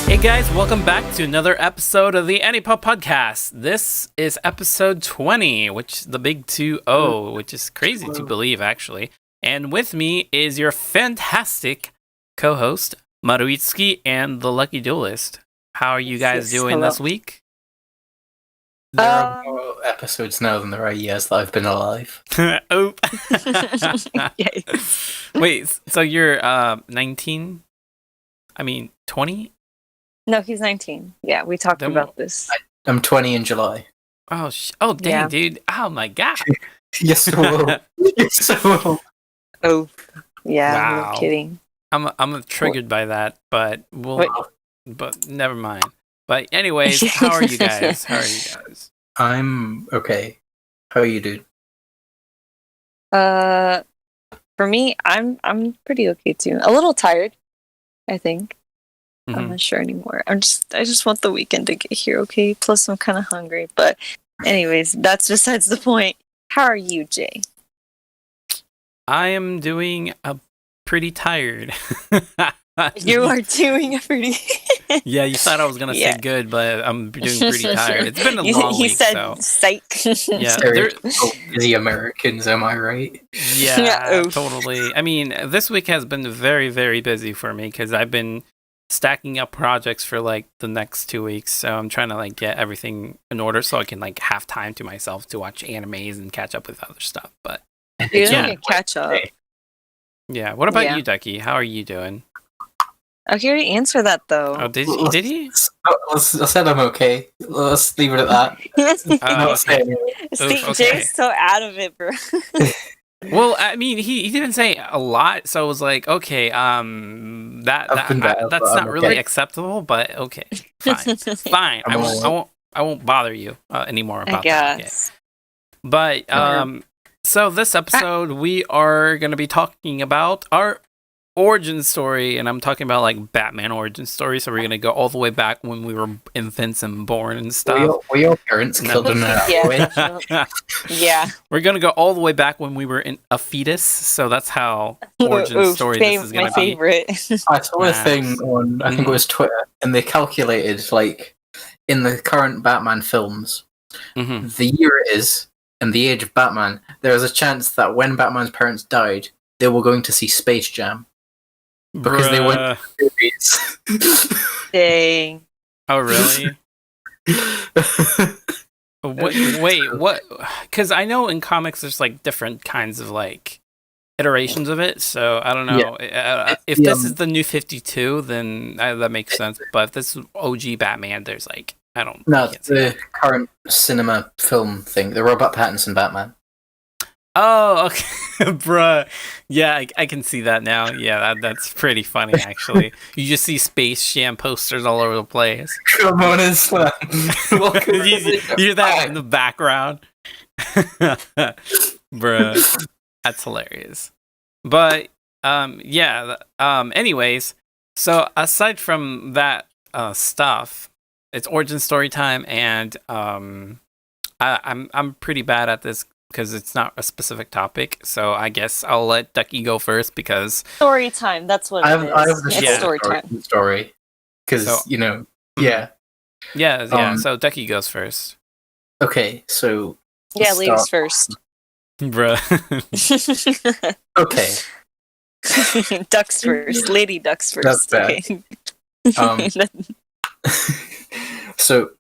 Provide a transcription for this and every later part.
Hey guys, welcome back to another episode of the Anipop Podcast. This is episode 20, which the big 2-0, which is crazy to believe actually. And with me is your fantastic co-host, Maruitsuki and the Lucky Duelist. How are you guys doing this week? There are more episodes now than there are years that I've been alive. Oop. Wait, so you're 19? I mean, 20? No, he's 19. Yeah, we talked about this. I'm 20 in July. Oh, dang, dude. Oh, my God. Yes, so yes, so Oh, yeah, Wow. no kidding. I'm triggered by that, but but never mind. But anyways, how are you guys? I'm okay. How are you, dude? For me, I'm pretty okay too. A little tired, I think. I'm not sure anymore. I just want the weekend to get here, okay? Plus, I'm kind of hungry. But, anyways, that's besides the point. How are you, Jay? I am doing pretty tired. You are doing a pretty. Yeah, you thought I was gonna say good, but I'm doing pretty tired. It's been a long He week, said, so psych. yeah, Busy Americans, am I right? yeah, totally. I mean, this week has been very, very busy for me because I've been stacking up projects for like the next 2 weeks. So I'm trying to like get everything in order so I can like have time to myself to watch animes and catch up with other stuff. But You don't get catch up. yeah, what about you, Ducky? How are you doing? I hear you answer that though. Oh, did he? I said I'm okay. Let's leave it at that. See, okay. Jay's so out of it, bro. Well, I mean, he didn't say a lot, so I was like, okay, that's not really acceptable, but okay, fine. I won't bother you anymore about that. Okay. But so this episode we are going to be talking about our origin story, and I'm talking about like Batman origin story. So we're going to go all the way back when we were infants and born and stuff. Were your parents killed in that? Yeah. We're going to go all the way back when we were a fetus. So that's how origin story this is going to be. Favorite. I saw a thing on, I think it was Twitter, and they calculated, like, in the current Batman films, the year it is, and the age of Batman, there is a chance that when Batman's parents died, they were going to see Space Jam. Because they went to the movies. Dang. Oh, really? Wait, what? Because I know in comics there's like different kinds of like iterations of it. So I don't know. Yeah. If this is the new 52, then that makes sense. But if this is OG Batman, there's like No, it's the current cinema film thing. The Robert Pattinson Batman. Oh, okay, bruh. Yeah, I can see that now. Yeah, that's pretty funny, actually. You just see Space Jam posters all over the place. Come on, you hear that in the background. Bruh, that's hilarious. But, anyways, so aside from that stuff, it's origin story time, and I'm pretty bad at this because it's not a specific topic, so I guess I'll let Ducky go first because story time. That's what it is. I have the story time. Story, because yeah. So Ducky goes first. Okay, so ladies first, bruh. Okay, ducks first. Lady ducks first. That's bad. Okay. So.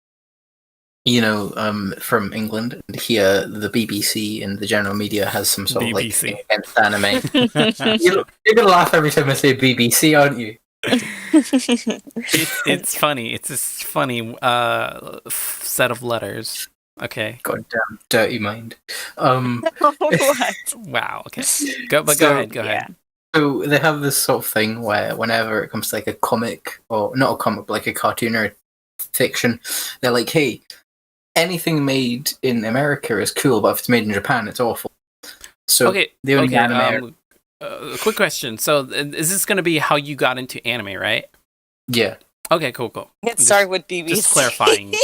From England, here the BBC and the general media has some sort BBC. of like against anime. You're gonna laugh every time I say BBC, aren't you? It's funny. It's a funny set of letters. Okay. Goddamn dirty mind. What? Wow. Okay. Go ahead. Go ahead. So they have this sort of thing where whenever it comes to like a comic, or not a comic, but like a cartoon or fiction, they're like, hey, anything made in America is cool, but if it's made in Japan, it's awful. So the only anime. Quick question. So is this going to be how you got into anime, right? Yeah. Okay, cool. Get started with BBC. Just clarifying.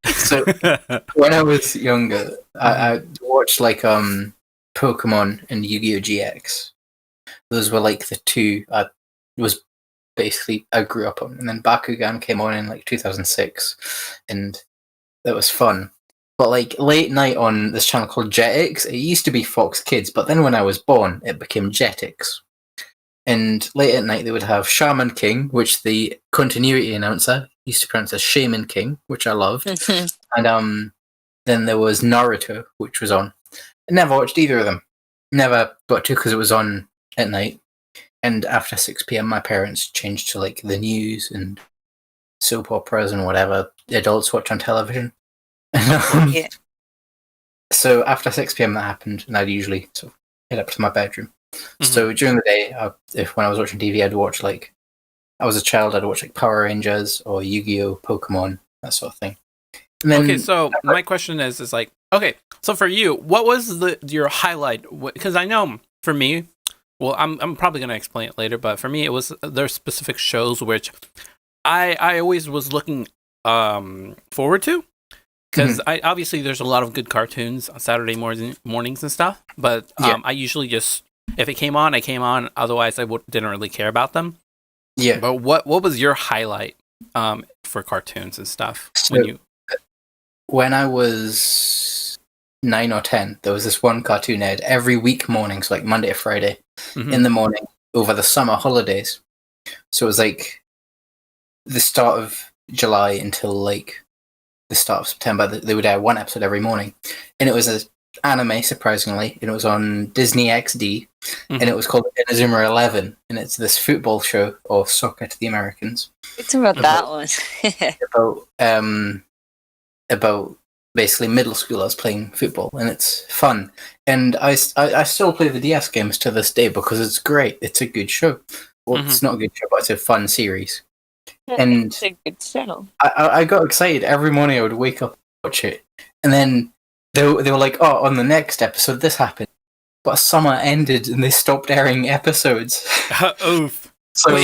So when I was younger, I watched like Pokemon and Yu-Gi-Oh! GX. Those were like the two. It was basically I grew up on. And then Bakugan came on in like 2006, and that was fun. But like late night on this channel called Jetix, it used to be Fox Kids, but then when I was born, it became Jetix. And late at night, they would have Shaman King, which the continuity announcer used to pronounce as Shaman King, which I loved. And then there was Naruto, which was on. I never watched either of them. Never got to because it was on at night. And after 6 p.m., my parents changed to like the news and soap operas and whatever adults watch on television. Yeah. So after 6 p.m. that happened, and I'd usually sort of head up to my bedroom. So during the day, when I was watching TV, I'd watch like, I was a child, I'd watch like Power Rangers or Yu-Gi-Oh, Pokemon, that sort of thing. And then, okay, so my question is like, okay, so for you, what was your highlight? Because I know for me, well, I'm probably gonna explain it later, but for me, it was there's specific shows which I always was looking forward to. Because obviously there's a lot of good cartoons on Saturday mornings and stuff, but I usually just, if it came on, I came on. Otherwise, I didn't really care about them. Yeah. But what was your highlight for cartoons and stuff? So, when I was 9 or 10, there was this one cartoon aired every week mornings, like Monday to Friday, in the morning over the summer holidays. So it was like the start of July until like the start of September. They would air one episode every morning, and it was an anime, surprisingly, and it was on Disney XD, and it was called Inazuma 11, and it's this football show, or soccer to the Americans. It's about that one. about basically middle schoolers playing football, and it's fun. And I still play the DS games to this day because it's great. It's a good show. Well, it's not a good show, but it's a fun series. And it's a good show. I got excited every morning. I would wake up and watch it, and then they were like, "Oh, on the next episode, this happened." But summer ended, and they stopped airing episodes. Oof. So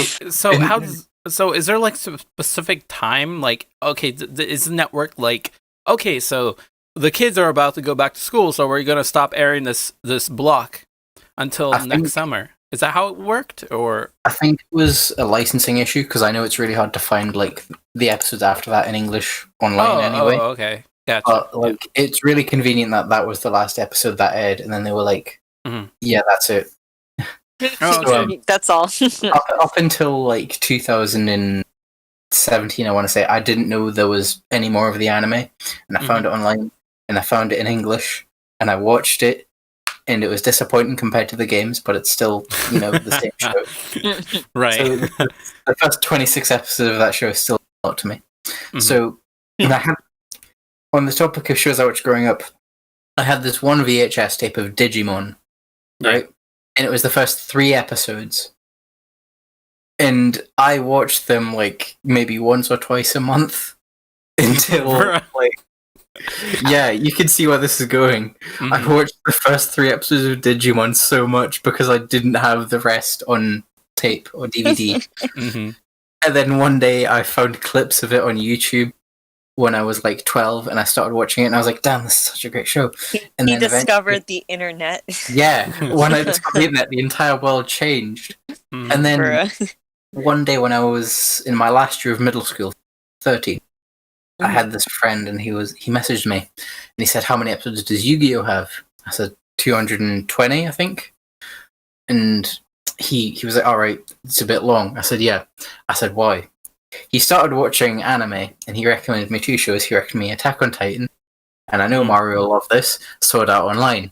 is there like some specific time? Like, okay, is the network like, okay, so the kids are about to go back to school, so we're gonna stop airing this block until next summer? Is that how it worked, or? I think it was a licensing issue because I know it's really hard to find like the episodes after that in English online anyway. Oh, okay, gotcha. But like, it's really convenient that was the last episode that aired, and then they were like, "Yeah, that's it." That's all. up until like 2017, I want to say, I didn't know there was any more of the anime, and I found it online, and I found it in English, and I watched it. And it was disappointing compared to the games, but it's still, the same show. Right. So the first 26 episodes of that show is still a lot to me. So on the topic of shows I watched growing up, I had this one VHS tape of Digimon, right? And it was the first 3 episodes. And I watched them like maybe once or twice a month until like... Yeah, you can see where this is going. I watched the first 3 episodes of Digimon so much because I didn't have the rest on tape or DVD. And then one day I found clips of it on YouTube when I was like 12, and I started watching it, and I was like, damn, this is such a great show. And he discovered the internet. Yeah, when I discovered the internet, the entire world changed. And then one day when I was in my last year of middle school, 13, I had this friend, and he messaged me, and he said, "How many episodes does Yu-Gi-Oh have?" I said 220, I think. And he was like, "All right, it's a bit long." I said, "Yeah." I said, "Why?" He started watching anime, and he recommended me 2 shows. He recommended me Attack on Titan, and I know Mario will love this, Sword Art Online.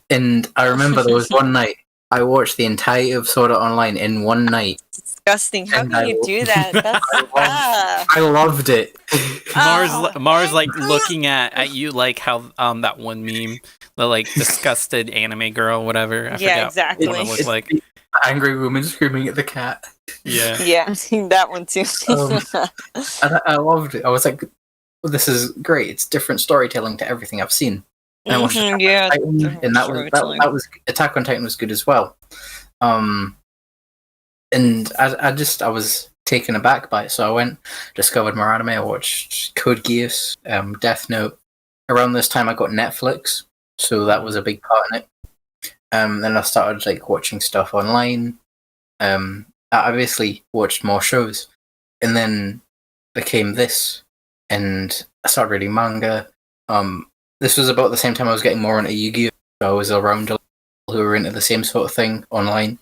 And I remember there was one night I watched the entirety of Sword Art Online in one night. Disgusting. How can you do that? That's I loved it. Mars like looking at you like how that one meme, the like disgusted anime girl, whatever. I forgot exactly. what it looked like. Angry woman screaming at the cat. Yeah, that one too. And I loved it. I was like, well, "This is great. It's different storytelling to everything I've seen." And I watched Attack on Titan, and that was Attack on Titan was good as well. And I was taken aback by it, so I went, discovered more anime. I watched Code Geass, Death Note. Around this time, I got Netflix, so that was a big part in it. Then I started like watching stuff online. I basically watched more shows, and then became this, and I started reading manga. This was about the same time I was getting more into Yu-Gi-Oh! So I was around a lot of people who were into the same sort of thing online.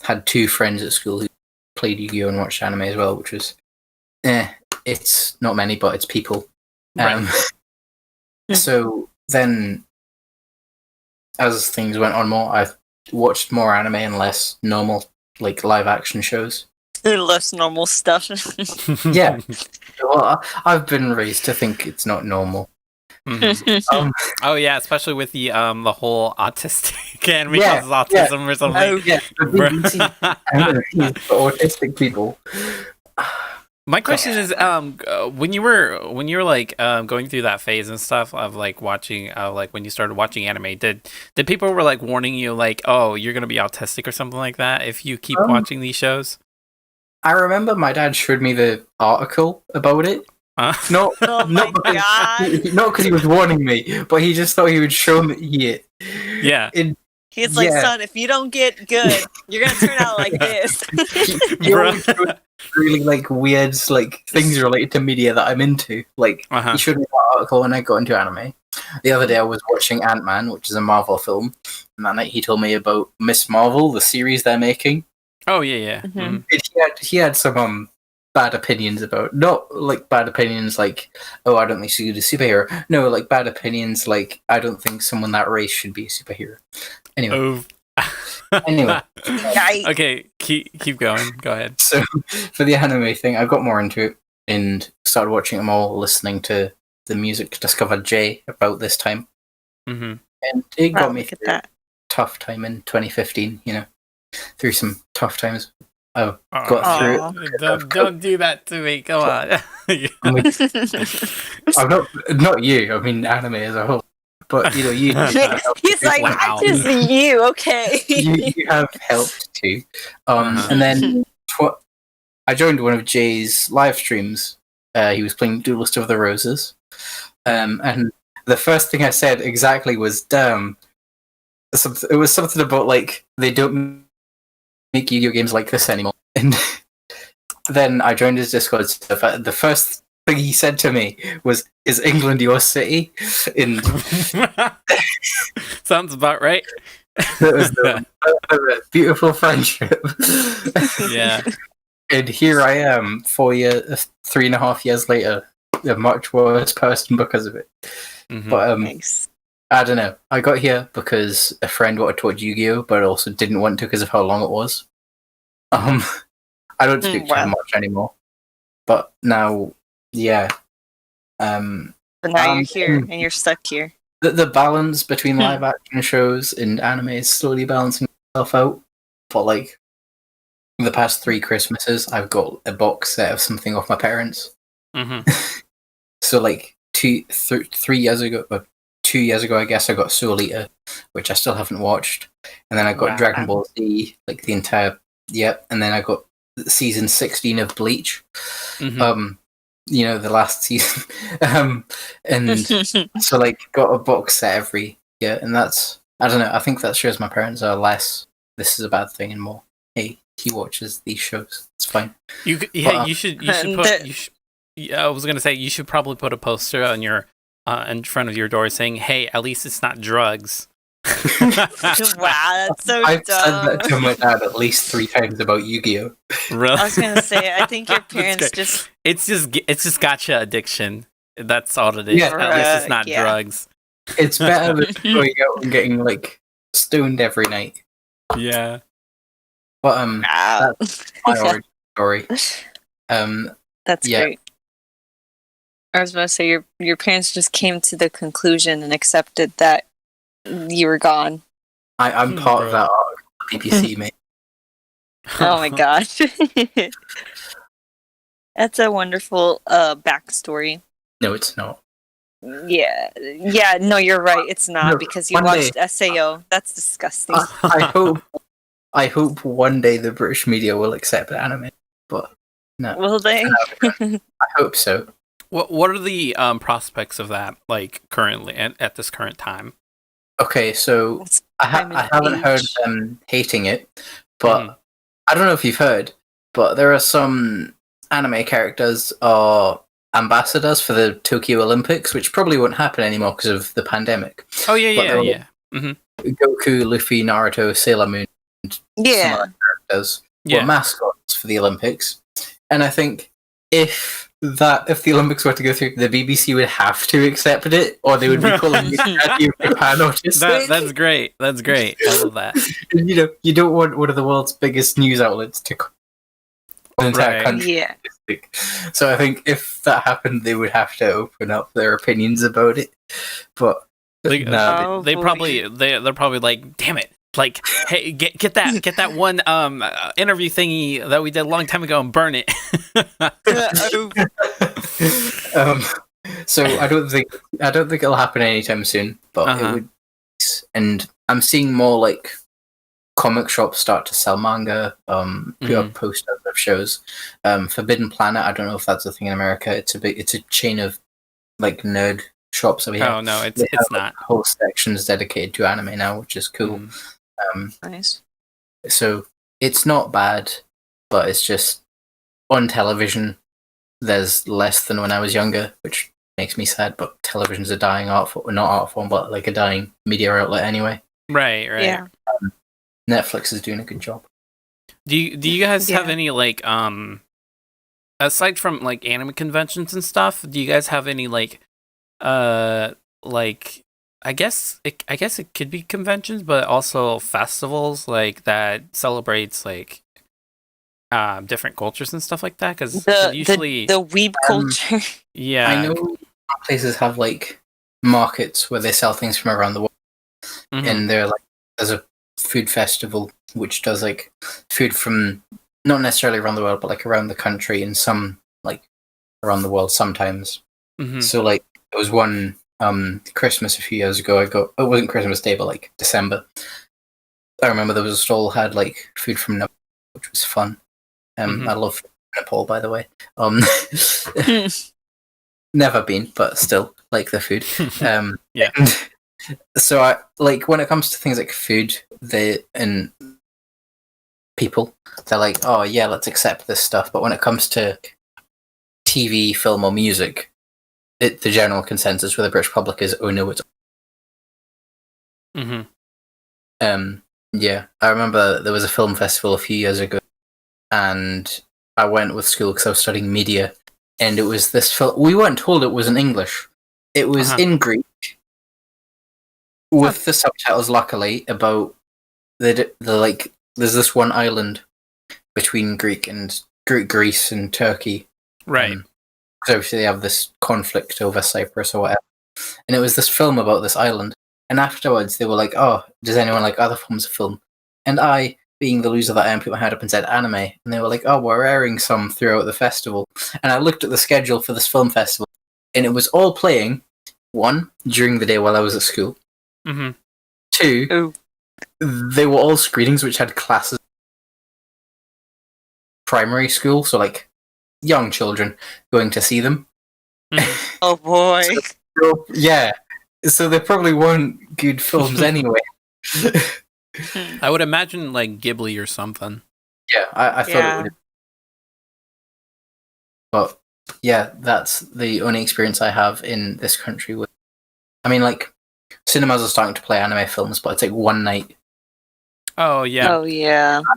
Had 2 friends at school who played Yu-Gi-Oh! And watched anime as well, which was, it's not many, but it's people. Right. So then, as things went on more, I've watched more anime and less normal, like, live-action shows. Less normal stuff. Yeah. Well, I've been raised to think it's not normal. Oh yeah, especially with the whole autistic anime causes autism or something. Oh yeah, autistic people. My question is, when you were like going through that phase and stuff of like watching, like when you started watching anime, did people were like warning you like, oh, you're gonna be autistic or something like that if you keep watching these shows? I remember my dad showed me the article about it. Not because he was warning me, but he just thought he would show me it. Yeah. He's like, son, if you don't get good, you're gonna turn out like this. Really like weird like things related to media that I'm into. Like he showed me that article and I got into anime. The other day I was watching Ant-Man, which is a Marvel film, and that night he told me about Miss Marvel, the series they're making. Oh yeah. He had some bad opinions about, not like bad opinions like, oh, I don't think she's a superhero. No, like bad opinions like, I don't think someone that race should be a superhero. Anyway. Anyway. Okay, keep going. Go ahead. So for the anime thing, I got more into it and started watching them all, listening to the music to discover Jay about this time. And it got me through a tough time in 2015, through some tough times. I've got through it. Don't do that to me. Come on. I'm not you. I mean, anime as a whole. But you. He's like, wow. Just you, okay? you have helped too. And then I joined one of Jay's live streams. He was playing Duelist of the Roses, and the first thing I said exactly was, "Damn." It was something about like they don't make Yu-Gi-Oh games like this anymore. And then I joined his Discord stuff. The first thing he said to me was, "Is England your city?" And sounds about right. That was a beautiful friendship. Yeah. And here I am, 3.5 years later, a much worse person because of it. But nice. I don't know. I got here because a friend wanted to watch Yu-Gi-Oh, but also didn't want to because of how long it was. I don't speak to him much anymore. But now, yeah. But now you're here and you're stuck here. The balance between live action shows and anime is slowly balancing itself out. But like the past 3 Christmases, I've got a box set of something off my parents. So like 3 years ago, 2 years ago, I guess I got Soul Eater, which I still haven't watched, and then I got Dragon Ball Z, like the entire and then I got season 16 of Bleach. The last season, and so like got a box set every year, and that's, I don't know. I think that shows my parents are less, this is a bad thing, and more, hey, he watches these shows. It's fine. You should put. I was gonna say you should probably put a poster on your in front of your door saying, "Hey, at least it's not drugs." Wow, that's so I've dumb. said that to my dad at least 3 times about Yu-Gi-Oh. Really? I was gonna say, I think your parents just it's just gotcha addiction. That's all it is. Yeah. At least it's not drugs. It's better than going out and getting like stoned every night. Yeah. But that's my origin story. That's great. I was about to say your parents just came to the conclusion and accepted that you were gone. I'm part of that BBC, mate. Oh my gosh. That's a wonderful backstory. No, it's not. Yeah, no, you're right. It's not, because you watched SAO. That's disgusting. I hope one day the British media will accept anime, but no. Will they? I hope so. What are the prospects of that, like currently at this current time? Okay, so I haven't heard them hating it, but I don't know if you've heard, but there are some anime characters or ambassadors for the Tokyo Olympics, which probably won't happen anymore because of the pandemic. Oh yeah. Goku, Luffy, Naruto, Sailor Moon, and some other characters were mascots for the Olympics. And I think if the Olympics were to go through, the BBC would have to accept it, or they would be calling it Japan Autistic. That's great. That's great. I love that. You don't want one of the world's biggest news outlets to call the entire country. Yeah. So I think if that happened, they would have to open up their opinions about it. But they're probably like, damn it. Like, hey, get that one interview thingy that we did a long time ago and burn it. So I don't think it'll happen anytime soon, but it would. And I'm seeing more like comic shops start to sell manga, put up posters of shows. Forbidden Planet, I don't know if that's a thing in America. It's a chain of like nerd shops that we have. Oh no, it's not. Whole sections dedicated to anime now, which is cool. Nice. So it's not bad, but it's just on television. There's less than when I was younger, which makes me sad. But television's a dying art form, not art form, but like a dying media outlet anyway. Right. Yeah. Netflix is doing a good job. Do you guys have any like aside from like anime conventions and stuff? Do you guys have any like I guess it could be conventions, but also festivals like that celebrates like different cultures and stuff like that? Because usually the weeb culture. Yeah, I know places have like markets where they sell things from around the world, and they're like there's a food festival which does like food from not necessarily around the world, but like around the country and some like around the world sometimes. So like there was one Christmas a few years ago. It wasn't Christmas Day, but like December. I remember there was a stall had like food from Nepal, which was fun. I love Nepal, by the way. Never been, but still like the food. Yeah. So I like when it comes to things like food, and people, they're like, oh yeah, let's accept this stuff. But when it comes to TV, film, or music, the general consensus with the British public is, oh no, it's. Yeah, I remember there was a film festival a few years ago, and I went with school because I was studying media, and it was this film. We weren't told it was in English; it was in Greek, with the subtitles. Luckily, about the like. There's this one island between Greece and Turkey, right? Because obviously they have this conflict over Cyprus or whatever, and it was this film about this island. And afterwards, they were like, "Oh, does anyone like other forms of film?" And I, being the loser that I am, put my hand up and said anime. And they were like, "Oh, we're airing some throughout the festival." And I looked at the schedule for this film festival, and it was all playing. One, during the day while I was at school. Two, they were all screenings which had classes. Primary school, so like young children going to see them. Oh boy! So, yeah. So they probably weren't good films anyway. I would imagine like Ghibli or something. Yeah, I thought it would. But yeah, that's the only experience I have in this country with. I mean, like cinemas are starting to play anime films, but it's like one night. Oh yeah.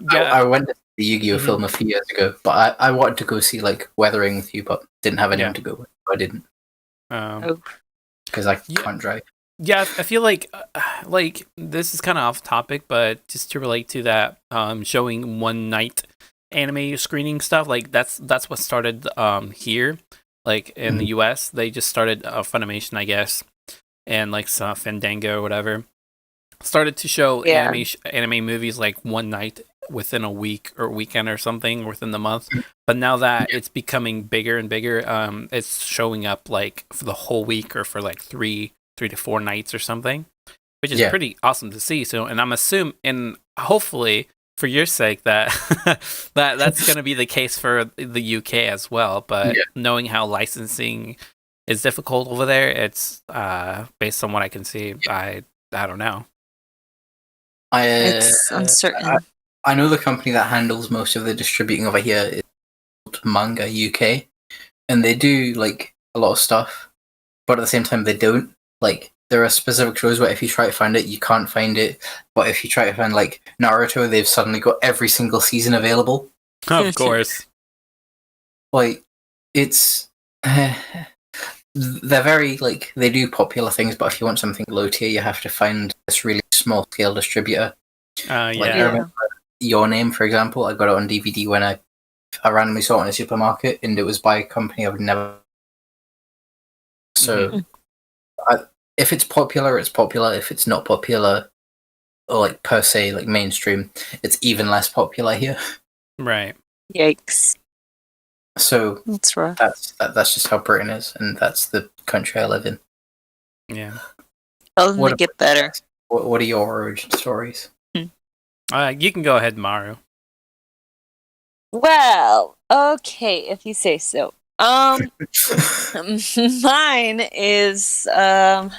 I went to the Yu-Gi-Oh film a few years ago, but I wanted to go see like Weathering with you, but didn't have anyone to go with, so I didn't. Because I can't drive. Yeah, I feel like this is kind of off topic, but just to relate to that, showing one night anime screening stuff, like that's what started here, like in the US. They just started Funimation, I guess, and like some Fandango or whatever, started to show anime movies like one night within a week or weekend or something within the month. But now that it's becoming bigger and bigger, it's showing up like for the whole week or for like 3 to 4 nights or something, which is pretty awesome to see. So, and I'm assuming, and hopefully for your sake, that that's going to be the case for the UK as well. But knowing how licensing is difficult over there, it's based on what I can see. I don't know. It's uncertain. I know the company that handles most of the distributing over here is called Manga UK, and they do like a lot of stuff, but at the same time they don't. Like there are specific shows where if you try to find it, you can't find it. But if you try to find like Naruto, they've suddenly got every single season available. Of course. Like it's they're very like they do popular things, but if you want something low tier, you have to find this really small scale distributor. Like, I remember Your Name, for example, I got it on DVD when I randomly saw it in a supermarket, and it was by a company I would never. So, if it's popular, it's popular. If it's not popular, or like per se, like mainstream, it's even less popular here. Right. Yikes. So that's rough. That's just how Britain is, and that's the country I live in. Yeah. Tell them to get better. What are your origin stories? You can go ahead, Maru. Well, okay, if you say so. Mine is I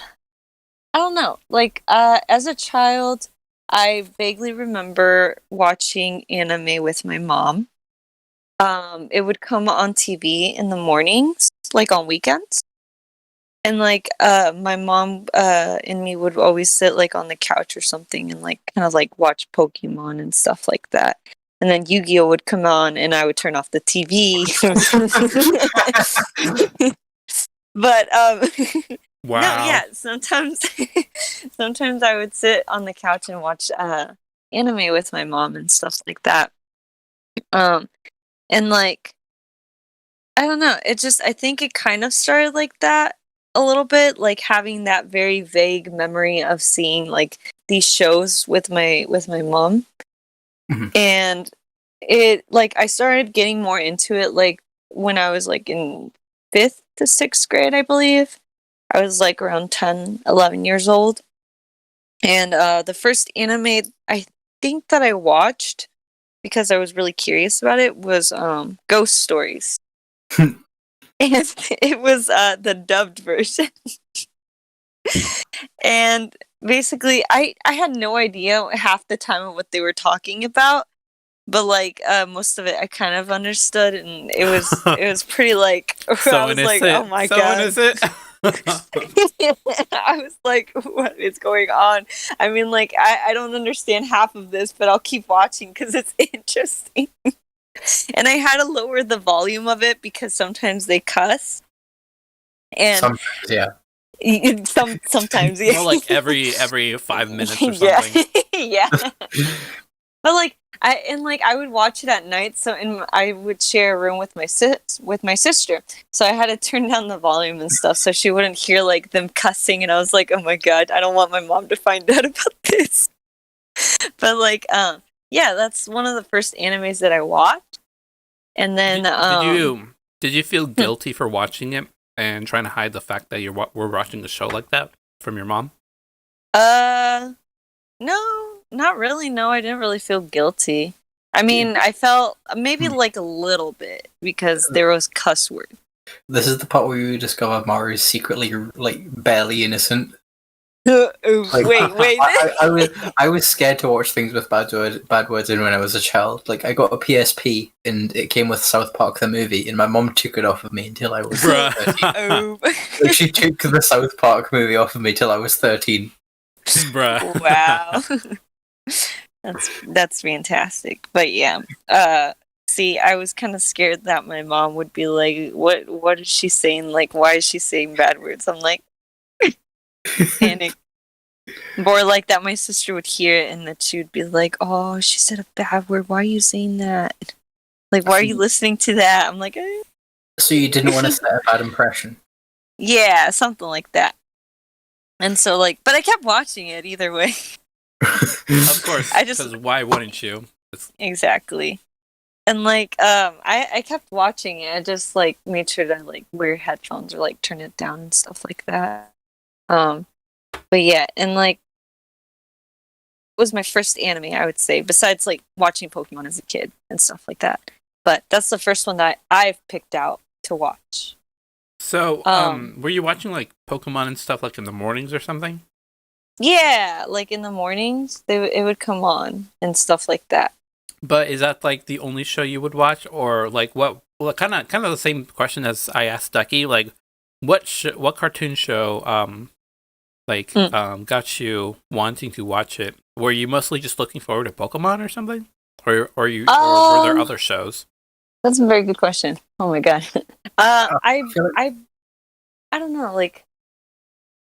don't know. Like as a child, I vaguely remember watching anime with my mom. It would come on TV in the mornings, like on weekends. And like my mom and me would always sit like on the couch or something and like kind of like watch Pokemon and stuff like that. And then Yu-Gi-Oh would come on and I would turn off the TV. But wow. No, yeah, sometimes I would sit on the couch and watch anime with my mom and stuff like that. And like I don't know, I think it kind of started like that a little bit, like having that very vague memory of seeing like these shows with my mom. Mm-hmm. And it like I started getting more into it like when I was like in 5th to 6th grade, I believe. I was like around 10, 11 years old. And the first anime I think that I watched because I was really curious about it was Ghost Stories. And it was the dubbed version. And basically I had no idea half the time of what they were talking about, but like most of it I kind of understood, and it was pretty like so I was like, oh my god, innocent. I was like, what is going on? I mean, like I don't understand half of this, but I'll keep watching because it's interesting. And I had to lower the volume of it because sometimes they cuss. And sometimes, yeah. Sometimes, yeah. Well, like every 5 minutes or something. Yeah. But like I would watch it at night, and I would share a room with my sister. So I had to turn down the volume and stuff so she wouldn't hear like them cussing, and I was like, "Oh my god, I don't want my mom to find out about this." But like yeah, that's one of the first animes that I watched. And then did you feel guilty for watching it and trying to hide the fact that we're watching a show like that from your mom? No, not really. No, I didn't really feel guilty. I mean, I felt maybe like a little bit because there was cuss words. This is the part where you discover Maru is secretly like barely innocent. Like, wait. I was scared to watch things with bad words in when I was a child. Like I got a PSP and it came with South Park the movie, and my mom took it off of me until I was 13. Like, she took the South Park movie off of me till I was 13. Bruh. Wow. That's fantastic. But yeah. See, I was kind of scared that my mom would be like, what is she saying? Like, why is she saying bad words? I'm like, panic. Or like that my sister would hear it and that she would be like, oh, she said a bad word. Why are you saying that? Like, why are you listening to that? I'm like, eh. So you didn't want to set a bad impression? Yeah, something like that. And so like, but I kept watching it either way. Of course, because why wouldn't you? Exactly. And like, I kept watching it. I just like made sure to like wear headphones or like turn it down and stuff like that. But yeah, and like, it was my first anime, I would say, besides like watching Pokemon as a kid and stuff like that. But that's the first one that I've picked out to watch. So, were you watching like Pokemon and stuff like in the mornings or something? Yeah, like in the mornings, it would come on and stuff like that. But is that like the only show you would watch, or like what? Well, kind of the same question as I asked Ducky. Like, what cartoon show got you wanting to watch it? Were you mostly just looking forward to Pokemon or something, or were there other shows? That's a very good question. Oh my god. I don't know. Like,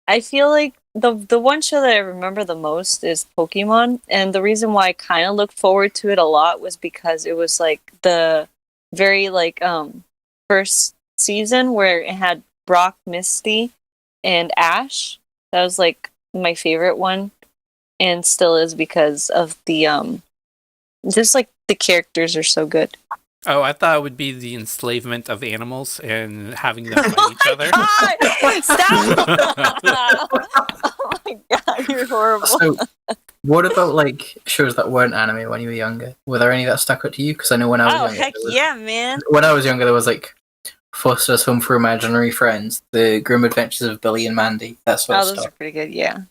I feel like the one show that I remember the most is Pokemon, and the reason why I kind of looked forward to it a lot was because it was like the very like first season where it had Brock, Misty, and Ash. That was like my favorite one, and still is because of the just like the characters are so good. Oh, I thought it would be the enslavement of animals and having them fight each other. God! Stop! Oh my god, you're horrible. So, what about like shows that weren't anime when you were younger? Were there any that stuck out to you? Because I know when I was younger, heck yeah, man. When I was younger, there was like Foster's Home for Imaginary Friends, The Grim Adventures of Billy and Mandy. That sort of those stuff. are pretty good. Yeah.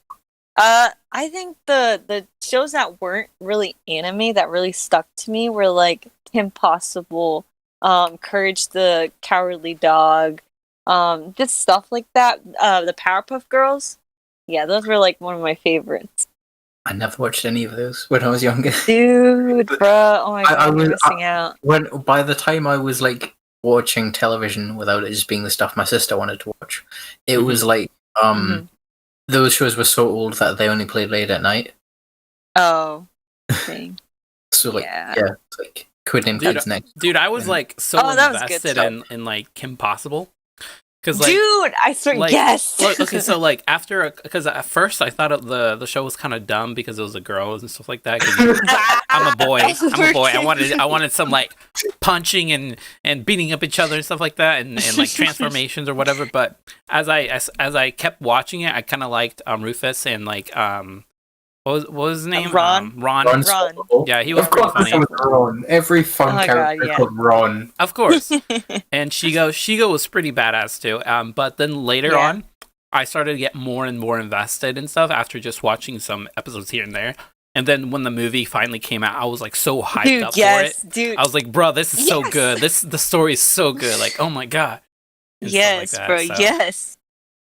I think the shows that weren't really anime that really stuck to me were like Kim Possible, Courage the Cowardly Dog, just stuff like that. The Powerpuff Girls. Yeah, those were like one of my favorites. I never watched any of those when I was younger. Dude, bro, oh my god, you're missing out. By the time I was like watching television without it just being the stuff my sister wanted to watch, it was like those shows were so old that they only played late at night. Oh, dang. So like it's like Quid next. Dude, I was like so invested in like Kim Possible. Cause, like, dude, I swear, like, yes. Okay, so like because at first I thought the show was kind of dumb because it was a girls and stuff like that. I'm a boy. I wanted some like punching and beating up each other and stuff like that, and like transformations or whatever. But as I kept watching it, I kind of liked Rufus and like what was his name? Ron. Ron. Yeah, he was of course pretty funny. Ron. Every fun character called Ron. Of course. And Shigo was pretty badass too. But then later on, I started to get more and more invested in stuff after just watching some episodes here and there. And then when the movie finally came out, I was like so hyped up for it. Dude. I was like, bro, this is so good. The story is so good. Like, oh my god. And yes, like that, bro. So. Yes.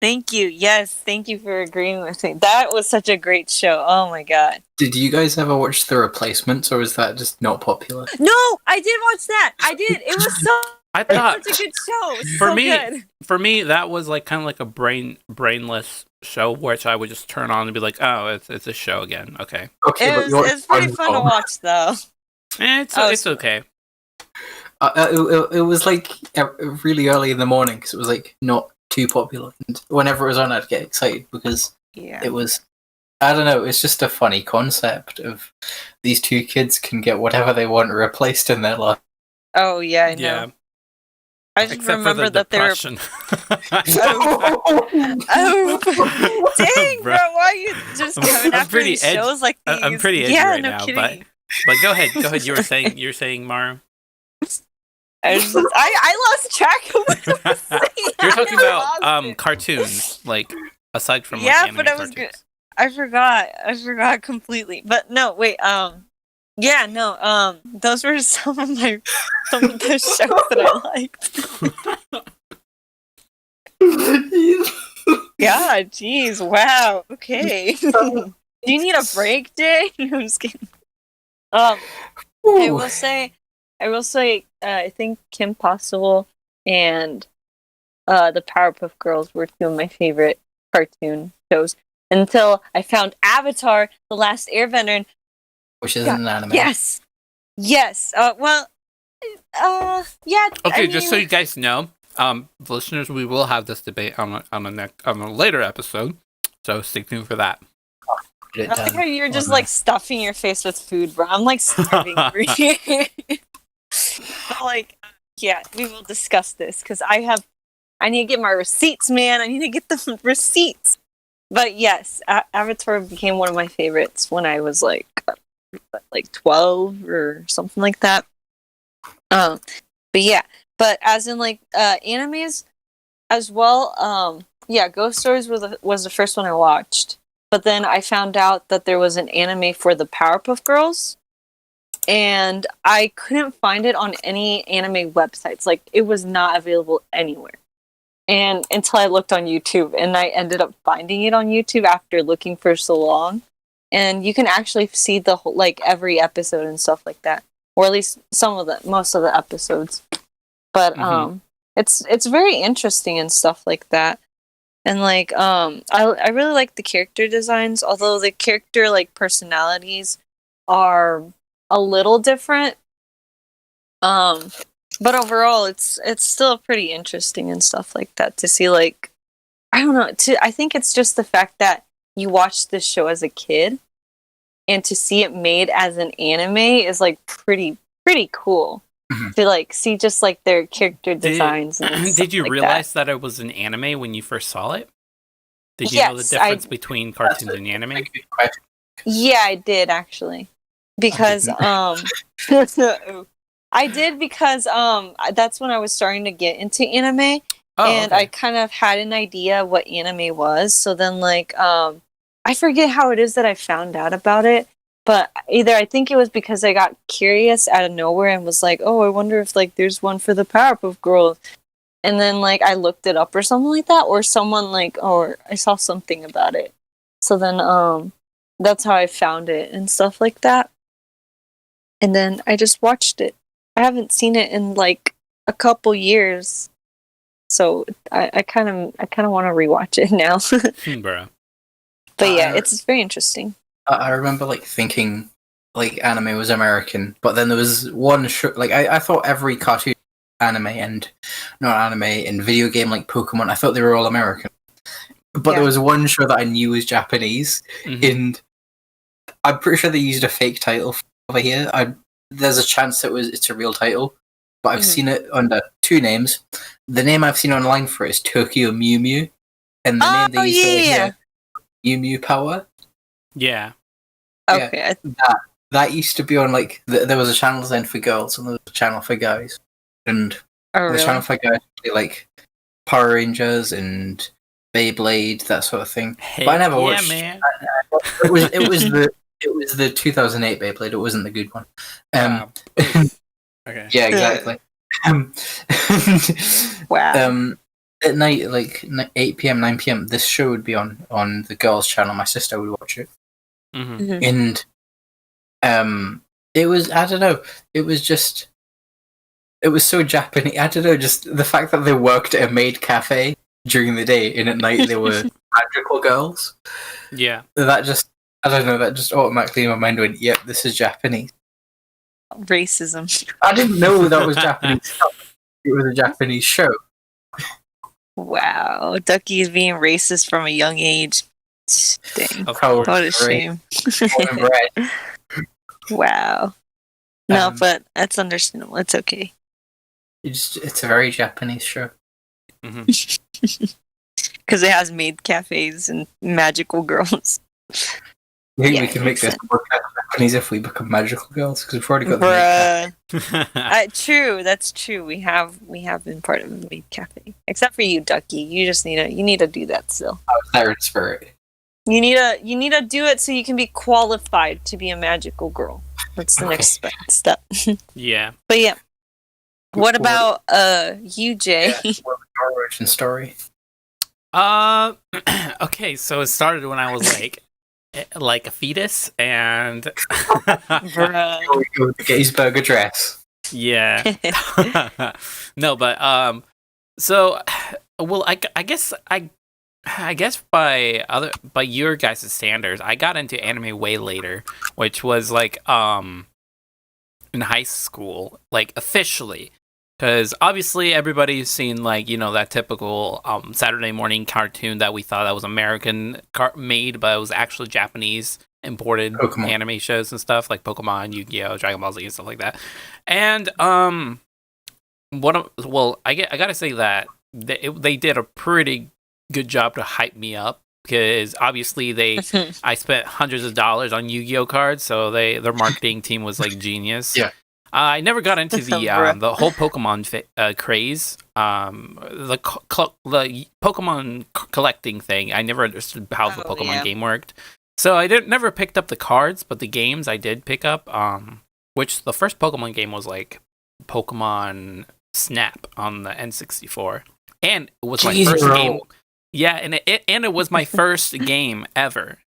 Thank you. Yes, thank you for agreeing with me. That was such a great show. Oh my god. Did you guys ever watch The Replacements, or was that just not popular? No, I did watch that. I did. It was so. I thought such a good show. For me, that was like kind of like a brainless show, which I would just turn on and be like, oh, it's a show again. Okay. It was pretty fun to watch, though. It's okay. It was like really early in the morning because it was like not too popular, and whenever it was on I'd get excited because it was, I don't know, it's just a funny concept of these two kids can get whatever they want replaced in their life. Oh yeah, I know. Yeah. I just remember that they were dang, bro, why are you just coming after these shows like these? I'm pretty edgy right now, kidding. but go ahead. You were saying Maru. I lost track of what I was saying. You're talking about cartoons, like aside from like anime but I was cartoons. good. I forgot completely. But no, wait. Those were some of the shows that I liked. Yeah, jeez, wow. Okay. Do you need a break, Jay? I'm just kidding. I will say, I think Kim Possible and the Powerpuff Girls were two of my favorite cartoon shows until I found Avatar: The Last Airbender, which isn't an anime. Yes. Yeah. Okay, just so you guys know, listeners, we will have this debate on a later episode, so stay tuned for that. I like how you're just like stuffing your face with food, bro. I'm like starving over here. Like, yeah, we will discuss this because I need to get my receipts, man. I need to get the receipts. But yes, Avatar became one of my favorites when I was like 12 or something like that. But as in like animes as well. Ghost Stories was the first one I watched. But then I found out that there was an anime for the Powerpuff Girls. and I couldn't find it on any anime websites. Like, it was not available anywhere. And until I looked on YouTube, and I ended up finding it on YouTube after looking for so long. And you can actually see the whole, like, every episode and stuff like that, or at least most of the episodes. But it's very interesting and stuff like that. And like I really like the character designs, although the character like personalities are a little different. But overall it's still pretty interesting and stuff like that to see. Like, I don't know, I think it's just the fact that you watched this show as a kid, and to see it made as an anime is like pretty cool. To like see just like their character designs. Did you realize that it was an anime when you first saw it? Did you know the difference between cartoons and anime? Yeah, I did actually, because I did because that's when I was starting to get into anime, and I kind of had an idea what anime was. So then like I forget how it is that I found out about it. But either I think it was because I got curious out of nowhere and was like, oh, I wonder if like there's one for the Powerpuff Girls. And then like I looked it up or something like that, or someone like, or I saw something about it. So then that's how I found it and stuff like that. And then I just watched it. I haven't seen it in like a couple years. So I kind of want to rewatch it now. Bro. But yeah, it's very interesting. I remember like thinking like anime was American, but then there was one show like I thought every cartoon, anime and video game like Pokemon, I thought they were all American. But there was one show that I knew was Japanese, and I'm pretty sure they used a fake title over here. There's a chance it's a real title, but I've seen it under two names. The name I've seen online for it is Tokyo Mew Mew, and the name they used over here, Mew Mew Power. Yeah. Okay. That used to be on like there was a channel then for girls and there was a channel for guys, and the channel for guys would be like Power Rangers and Beyblade, that sort of thing. But I never watched. Man. It was the 2008 Beyblade. It wasn't the good one. Okay. Yeah, exactly. Wow. At night, like 8 p.m., 9 p.m., this show would be on the girls' channel. My sister would watch it. And it was, I don't know, it was so Japanese. I don't know, just the fact that they worked at a maid cafe during the day and at night they were magical girls. Yeah. That just, I don't know, that just automatically in my mind went, yep, this is Japanese. Racism. I didn't know that was Japanese stuff. It was a Japanese show. Wow, Ducky is being racist from a young age. Dang. What a shame. Wow. No, but that's understandable. It's okay. It's a very Japanese show. Because it has maid cafes and magical girls. We can make this more Japanese if we become magical girls, because we've already got the maid cafe. True, that's true. We have been part of the maid cafe, except for you, Ducky. You just need to do that still. I was there in spirit. You need to do it so you can be qualified to be a magical girl. That's the next step. Yeah. But yeah. What about you, Jay? Yeah, what was your origin story? Okay, so it started when I was like a fetus, and the Gettysburg Address. Yeah. No, but so well, I guess by your guys' standards, I got into anime way later, which was like in high school, like officially. Because obviously everybody's seen like, you know, that typical Saturday morning cartoon that we thought that was American made, but it was actually Japanese imported anime shows and stuff like Pokemon, Yu-Gi-Oh, Dragon Ball Z and stuff like that. And I gotta say that they did a pretty good job to hype me up, because obviously I spent hundreds of dollars on Yu-Gi-Oh cards, so their marketing team was like genius. Yeah. I never got into the whole Pokemon craze, the Pokemon collecting thing. I never understood how the Pokemon game worked, so I never picked up the cards, but the games I did pick up. which the first Pokemon game was like Pokemon Snap on the N64, and it was my first game. Yeah, and it was my first game ever.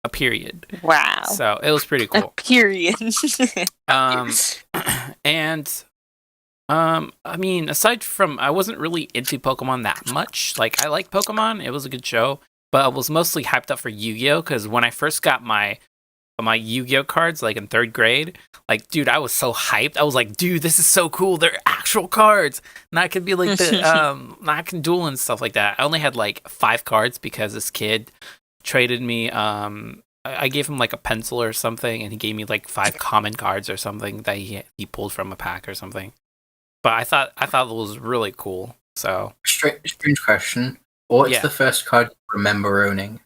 A period. Wow. So it was pretty cool. A period. And I mean, aside from, I wasn't really into Pokemon that much. Like, I liked Pokemon; it was a good show, but I was mostly hyped up for Yu-Gi-Oh! Because when I first got my Yu-Gi-Oh! Cards, like in 3rd grade, like, dude, I was so hyped. I was like, dude, this is so cool. They're actual cards. And I could be like I can duel and stuff like that. I only had like 5 cards because this kid traded me. I gave him like a pencil or something, and he gave me like 5 common cards or something that he pulled from a pack or something. But I thought it was really cool. So strange question. What's the first card you remember owning?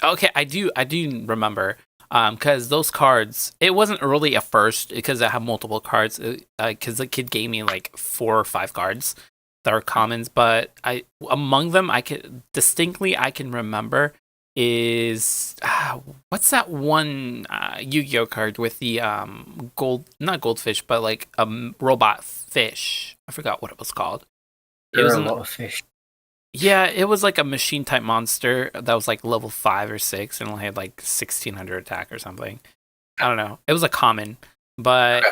Okay, I do remember. Because those cards, it wasn't really a first because I have multiple cards. Because the kid gave me like 4 or 5 cards that are commons, but among them I can remember is what's that one Yu-Gi-Oh card with the not goldfish, but like a robot fish. I forgot what it was called. It was a lot of fish. Yeah, it was like a machine type monster that was like level 5 or 6 and only had like 1600 attack or something. I don't know. It was a common, but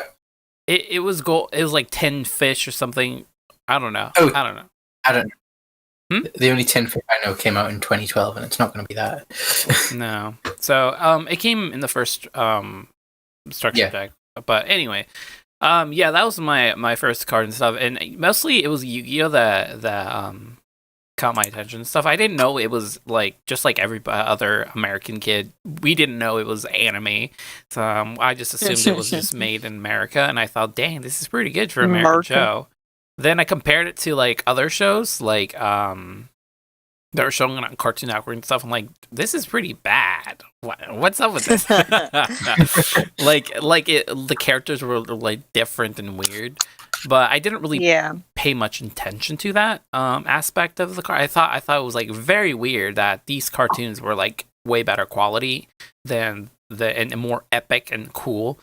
it was gold. It was like 10 fish or something. I don't know. Oh, I don't know. The only 10 fish I know came out in 2012, and it's not going to be that. No. So it came in the first structure deck. But anyway, that was my first card and stuff, and mostly it was Yu-Gi-Oh that caught my attention and stuff. I didn't know it was like just like every other American kid. We didn't know it was anime, so I just assumed it was just made in America, and I thought, dang, this is pretty good for an American show. Then I compared it to like other shows, like that were showing on Cartoon Network and stuff. I'm like, this is pretty bad. What's up with this? The characters were like different and weird, but I didn't really pay much attention to that aspect of the car. I thought it was like very weird that these cartoons were like way better quality than and more epic and cool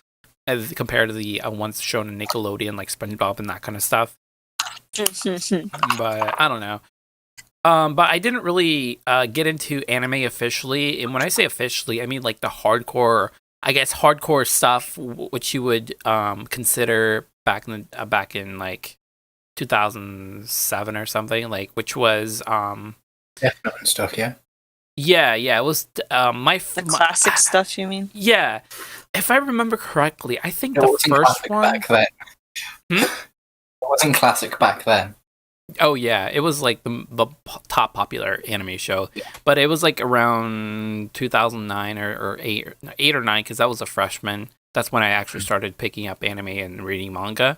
as compared to the ones shown in Nickelodeon, like SpongeBob and that kind of stuff. But I don't know. But I didn't really get into anime officially, and when I say officially, I mean like the hardcore stuff, which you would consider back in like 2007 or something, like, which was Death Note and stuff. Yeah, it was the classic stuff. You mean? Yeah, if I remember correctly, I think the first one back then. It wasn't classic back then. Oh yeah, it was like the top popular anime show, but it was like around 2009 or 8 or 9, because that was a freshman. That's when I actually started picking up anime and reading manga.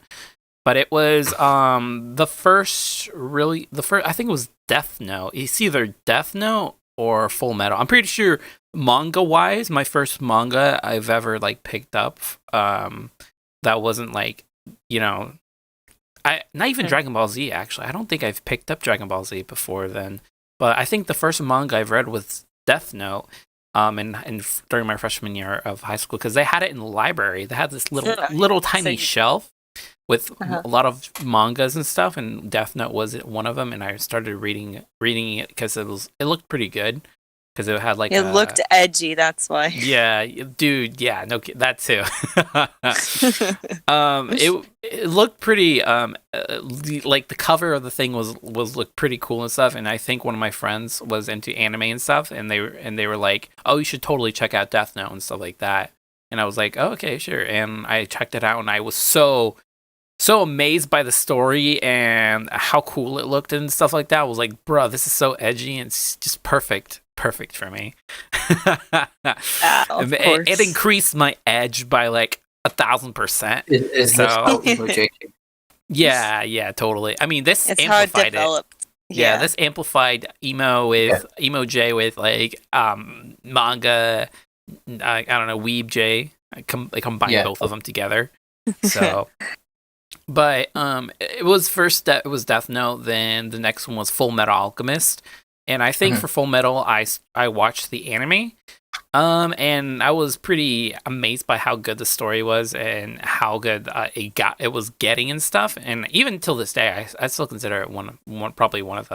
But it was the first. I think it was Death Note. It's either Death Note or Full Metal. I'm pretty sure manga wise, my first manga I've ever like picked up that wasn't like, not even Dragon Ball Z, actually. I don't think I've picked up Dragon Ball Z before then. But I think the first manga I've read was Death Note, and during my freshman year of high school, because they had it in the library. They had this little tiny shelf with a lot of mangas and stuff, and Death Note was one of them. And I started reading it because it looked pretty good. Because it had like it looked edgy, that's why. Yeah, dude. Yeah, no, that too. It looked pretty. Like the cover of the thing was looked pretty cool and stuff. And I think one of my friends was into anime and stuff, and they were like, "Oh, you should totally check out Death Note and stuff like that." And I was like, "Oh, okay, sure." And I checked it out, and I was so amazed by the story and how cool it looked and stuff like that. I was like, bro, this is so edgy and it's just perfect for me. It increased my edge by like 1,000%. Is so yeah, totally. I mean, this it's amplified how it. Yeah, this amplified emo J with like manga. I don't know, weeb J. I combined both of them together. So. But it was Death Note, then the next one was Full Metal Alchemist, and I think for Full Metal I watched the anime, And I was pretty amazed by how good the story was and how good it was getting and stuff. And even till this day, I still consider it probably one of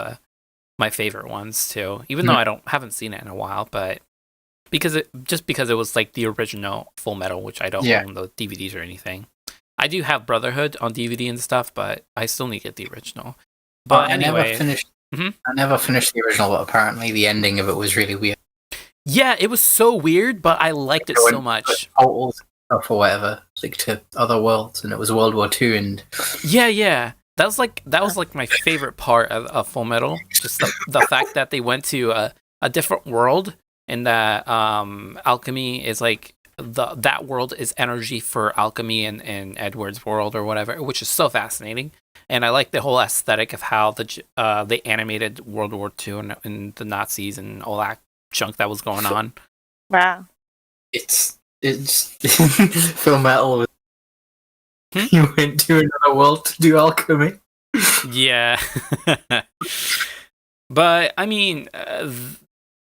my favorite ones too. Even though I haven't seen it in a while, but because it was like the original Full Metal, which I don't own the DVDs or anything. I do have Brotherhood on DVD and stuff, but I still need to get the original. But anyway, I never finished the original, but apparently the ending of it was really weird. Yeah, it was so weird, but I liked it so much. Portals stuff or whatever, like to other worlds, and it was World War II, and yeah. That was like my favorite part of Full Metal. Just the fact that they went to a different world, and that alchemy is like that world is energy for alchemy in Edward's world or whatever, which is so fascinating. And I like the whole aesthetic of how they animated World War II and the Nazis and all that junk that was going on. Wow. It's Full Metal. You went to another world to do alchemy. Yeah. But I mean,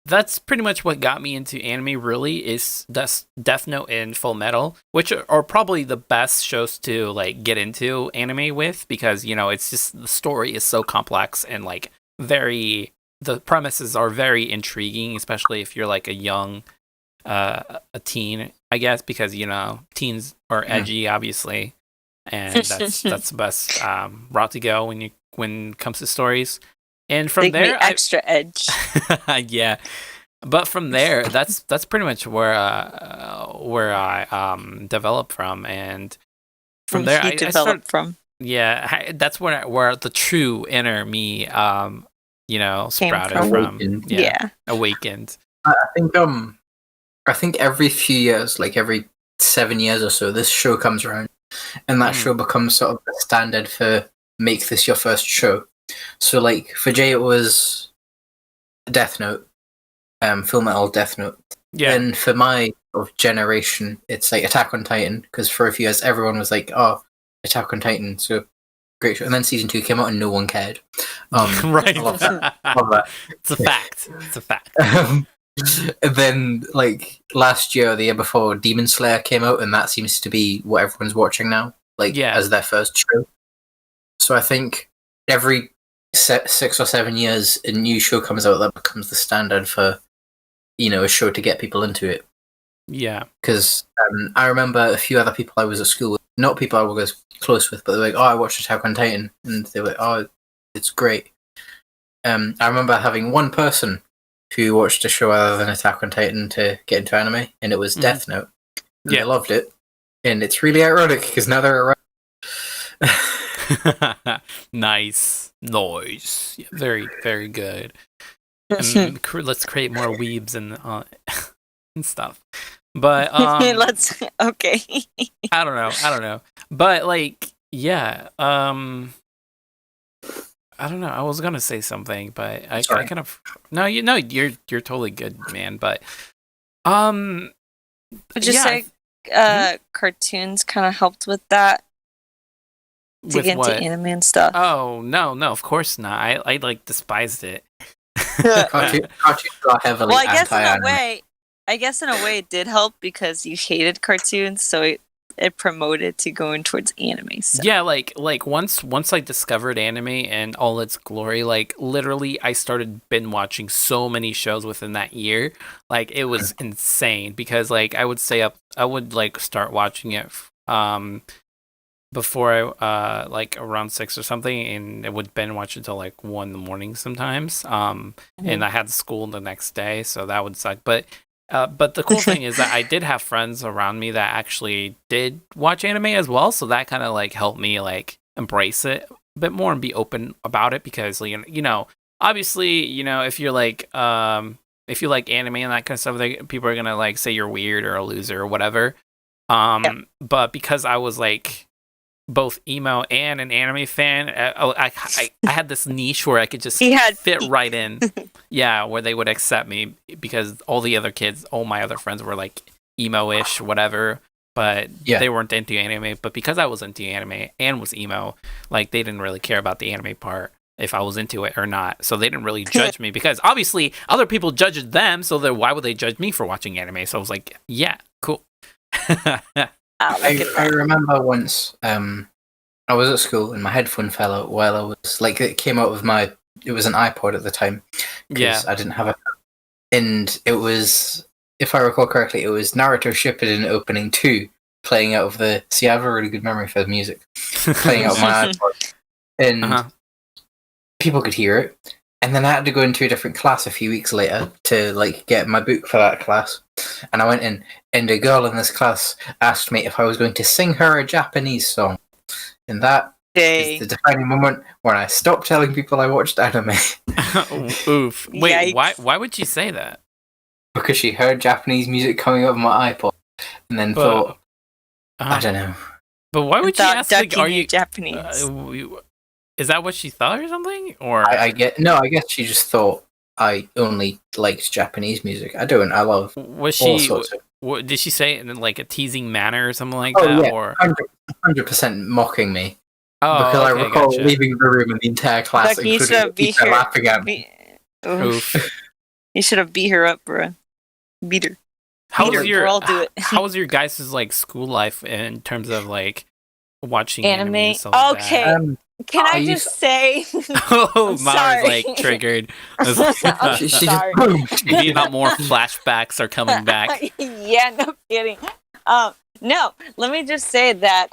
that's pretty much what got me into anime. Really, is Death Note and Full Metal, which are probably the best shows to like get into anime with, because it's just the story is so complex and like the premises are very intriguing, especially if you're like a young a teen, I guess, because teens are edgy, obviously, and that's the best route to go when it comes to stories. And from there, extra edge. Yeah, but from there, that's pretty much where I developed from, and from there I started from. Yeah, that's where the true inner me, sprouted from. Awakened. I think every few years, like every 7 years or so, this show comes around, and that show becomes sort of the standard for make this your first show. So, like, for Jay, it was Death Note, Full Metal, Death Note. Yeah. And for my sort of generation, it's like Attack on Titan, because for a few years, everyone was like, oh, Attack on Titan, so great show. And then season 2 came out and no one cared. Right. I love that. It's a fact. And then, like, last year or the year before, Demon Slayer came out, and that seems to be what everyone's watching now, as their first show. So I think every 6 or 7 years, a new show comes out that becomes the standard for, a show to get people into it. Yeah. Because I remember a few other people I was at school with, not people I was close with, but they were like, oh, I watched Attack on Titan. And they were like, oh, it's great. I remember having one person who watched a show other than Attack on Titan to get into anime, and it was Death Note. And they loved it. And it's really ironic, because now they're around. Nice. Yeah, very, very good. And let's create more weebs and stuff. But okay. I don't know. But like, yeah. I don't know. I was gonna say something, but I kind of you're totally good, man. But would you say cartoons kind of helped with that? To get into anime and stuff. Oh no, of course not. I like despised it. Cartoons are heavily anti-anime. I guess in a way it did help because you hated cartoons, so it promoted to going towards anime. So. Yeah, like once I discovered anime and all its glory, like literally I started binge watching so many shows within that year. Like it was insane, because like I would start watching it before I like around 6 or something, and I would binge watch until like 1 in the morning sometimes. And I had school the next day, so that would suck. But the cool thing is that I did have friends around me that actually did watch anime as well, so that kind of like helped me like embrace it a bit more and be open about it, because obviously if you're like if you like anime and that kind of stuff, people are gonna like say you're weird or a loser or whatever. But because I was like both emo and an anime fan, I had this niche where I could just fit right in. Yeah, where they would accept me, because all my other friends were like emo-ish, whatever, but they weren't into anime. But because I was into anime and was emo, like they didn't really care about the anime part. if I was into it or not. So they didn't really judge me because obviously other people judged them. So then why would they judge me for watching anime? So I was like, yeah, cool. I remember once I was at school and my headphone fell out while I was like, it came out of my, it was an iPod at the time. Yeah. I didn't have it. And it was, if I recall correctly, it was Naruto Shippuden Opening 2 playing out of the, see, I have a really good memory for the music, playing out of my iPod. And people could hear it. And then I had to go into a different class a few weeks later to like get my book for that class. And I went in, and a girl in this class asked me if I was going to sing her a Japanese song. And that is the defining moment when I stopped telling people I watched anime. Oof. Wait, why would you say that? Because she heard Japanese music coming out of my iPod and then thought, I don't know. But why would you ask, like, are you Japanese? Is that what she thought or something? Or I guess she just thought I only liked Japanese music. I don't. I love all sorts of... Did she say it in like a teasing manner or something like that? Yeah, or 100% mocking me. Oh, because I recall leaving the room and the entire class including laughing at me. Oof. You should have beat her up, bro. Beat her. How was your guys' like school life in terms of like watching anime? And stuff like okay. That? Can I just say? Oh, Mara's like triggered. She's sorry. Maybe not more flashbacks are coming back. Yeah, no kidding. No, let me just say that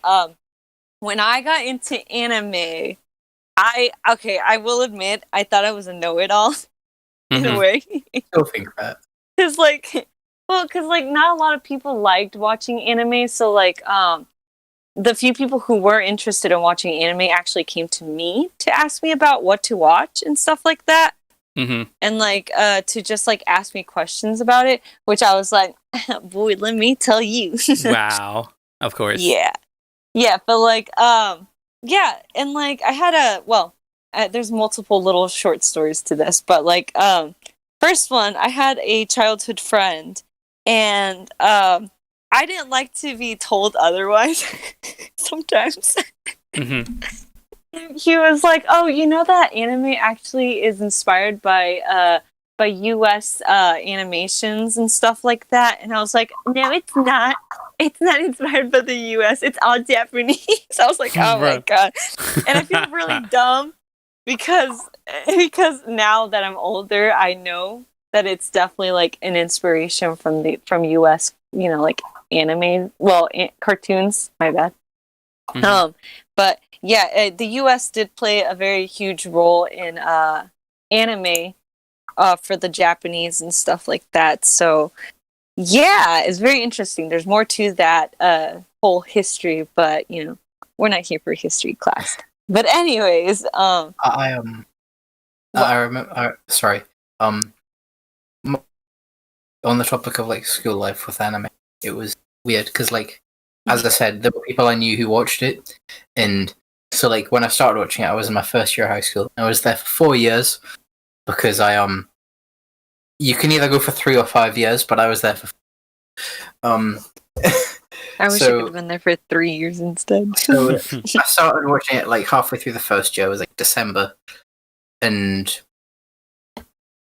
when I got into anime, I will admit I thought I was a know-it-all in a way. Still think that. Because like not a lot of people liked watching anime, so like the few people who were interested in watching anime actually came to me to ask me about what to watch and stuff like that. Mm-hmm. And like to just like ask me questions about it, which I was like, boy, let me tell you. Wow. Of course. Yeah, but like yeah, and like I had there's multiple little short stories to this, but like first one, I had a childhood friend, and I didn't like to be told otherwise sometimes. Mm-hmm. He was like, oh, you know that anime actually is inspired by US animations and stuff like that? And I was like, no, it's not. It's not inspired by the US. It's all Japanese. I was like, oh my God. And I feel really dumb because now that I'm older, I know that it's definitely like an inspiration from US, you know, like anime, cartoons, my bad. Mm-hmm. But yeah, the US did play a very huge role in anime for the Japanese and stuff like that. So yeah, it's very interesting. There's more to that whole history, but you know, we're not here for history class. But anyways, I remember. Sorry. On the topic of like school life with anime, it was weird because, like, as I said, there were people I knew who watched it, and so like when I started watching it, I was in my first year of high school. I was there for 4 years because you can either go for 3 or 5 years, but I was there for. I wish I could have been there for 3 years instead. So I started watching it like halfway through the first year. It was like December, and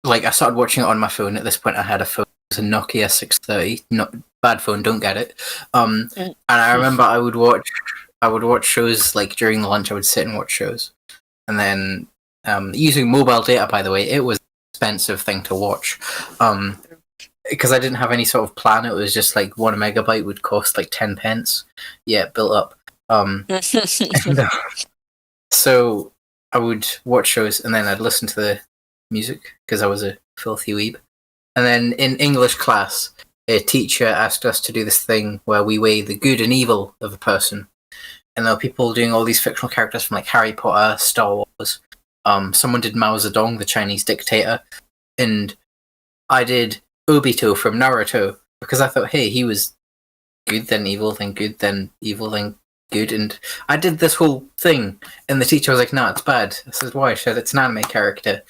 like I started watching it on my phone. At this point, I had a phone. It was a Nokia 630. Not bad phone. Don't get it. And I remember I would watch shows like during the lunch. I would sit and watch shows, and then using mobile data. By the way, it was an expensive thing to watch. Because I didn't have any sort of plan. It was just like 1 megabyte would cost like 10 pence. Yeah, built up. So I would watch shows and then I'd listen to the music because I was a filthy weeb. And then in English class, a teacher asked us to do this thing where we weigh the good and evil of a person. And there were people doing all these fictional characters from like Harry Potter, Star Wars. Someone did Mao Zedong, the Chinese dictator. And I did Obito from Naruto because I thought, hey, he was good, then evil, then good, then evil, then good, and I did this whole thing, and the teacher was like, "No, it's bad." I said, "Why?" She said, "It's an anime character."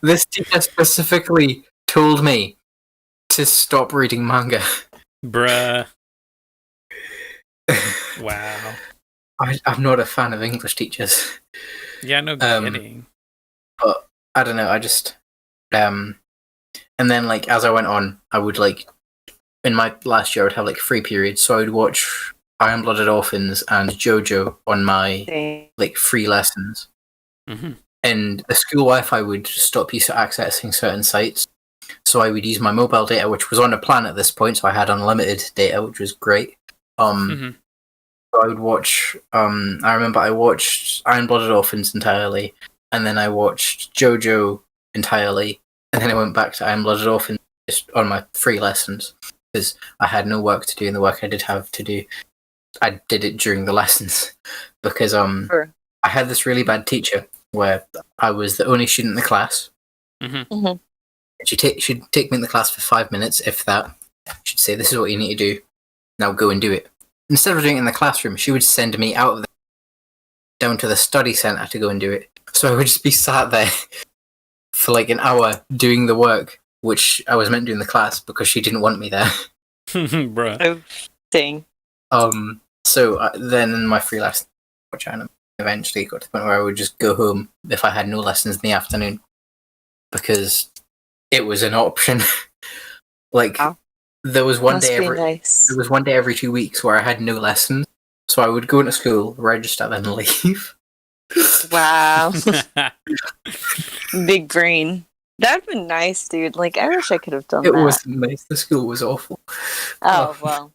This teacher specifically told me to stop reading manga. Bruh. Wow. I'm not a fan of English teachers. Yeah, no kidding. But I don't know. I just and then like as I went on, I would like in my last year I'd have like free periods, so I would watch Iron Blooded Orphans and JoJo on my like free lessons. Mm-hmm. And the school Wi-Fi would stop you accessing certain sites, so I would use my mobile data, which was on a plan at this point, so I had unlimited data, which was great. So I would watch. I remember I watched Iron Blooded Orphans entirely, and then I watched JoJo entirely, and then I went back to Iron Blooded Orphans just on my free lessons because I had no work to do, and the work I did have to do, I did it during the lessons because I had this really bad teacher where I was the only student in the class. She'd take me in the class for 5 minutes, if that. She'd say, "This is what you need to do. Now go and do it." Instead of doing it in the classroom, she would send me out of the down to the study centre to go and do it. So I would just be sat there for like an hour doing the work, which I was meant to do in the class because she didn't want me there. Bruh. Oh, dang. So then in my free lesson, which I eventually got to the point where I would just go home if I had no lessons in the afternoon because it was an option. Like there was one day every 2 weeks where I had no lessons, so I would go into school, register, then leave. Wow. Big brain. That'd been nice, dude. Like, I wish I could have done that. It wasn't nice. The school was awful. Oh, well.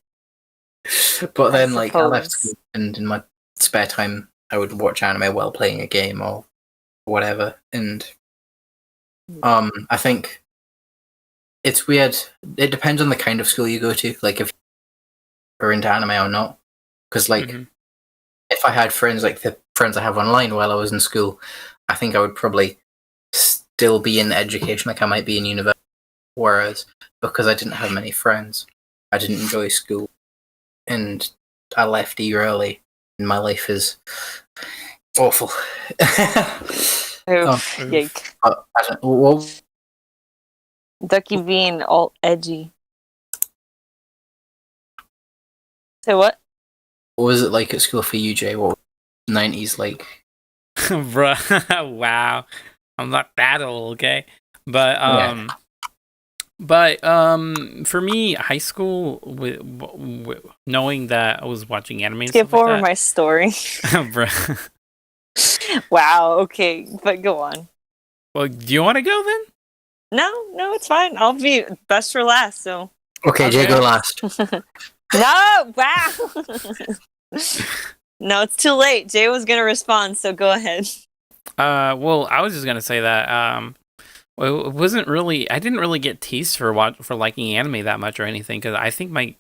But then, like, I left school, and in my spare time, I would watch anime while playing a game or whatever. And I think it's weird. It depends on the kind of school you go to, like if you're into anime or not. Because, like, if I had friends like the friends I have online while I was in school, I think I would probably still be in education, like I might be in university. Whereas, because I didn't have many friends, I didn't enjoy school, and I left early, and my life is awful. Yike. I don't know. Well, Ducky being all edgy. So what? What was it like at school for you, Jay? What was 90s like? Bruh, wow. I'm not that old, okay? But for me, high school, knowing that I was watching anime and skip stuff over like my story. Bruh. Wow, okay, but go on. Well, do you want to go then? No, it's fine. I'll be best for last, so. Okay, Jay, go last. No, wow. No, it's too late. Jay was gonna respond, so go ahead. Well, I was just gonna say that it wasn't really. I didn't really get teased for liking anime that much or anything because I think a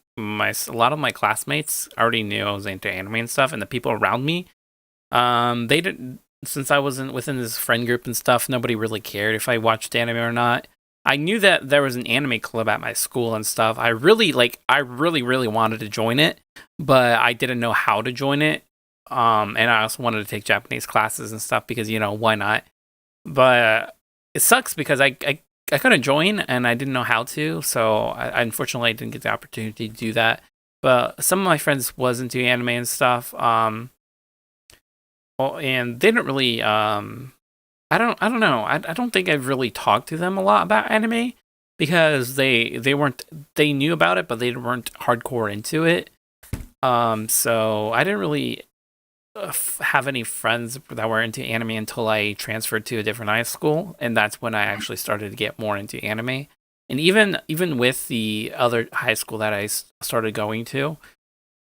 lot of my classmates already knew I was into anime and stuff, and the people around me, they didn't. Since I wasn't within this friend group and stuff, nobody really cared if I watched anime or not. I knew that there was an anime club at my school and stuff. I really wanted to join it, but I didn't know how to join it. And I also wanted to take Japanese classes and stuff because, why not? But it sucks because I couldn't join and I didn't know how to. So unfortunately I didn't get the opportunity to do that. But some of my friends was into anime and stuff. And they didn't really, I don't know. I don't think I've really talked to them a lot about anime because they knew about it, but they weren't hardcore into it. So I didn't really have any friends that were into anime until I transferred to a different high school, and that's when I actually started to get more into anime. And even with the other high school that I started going to,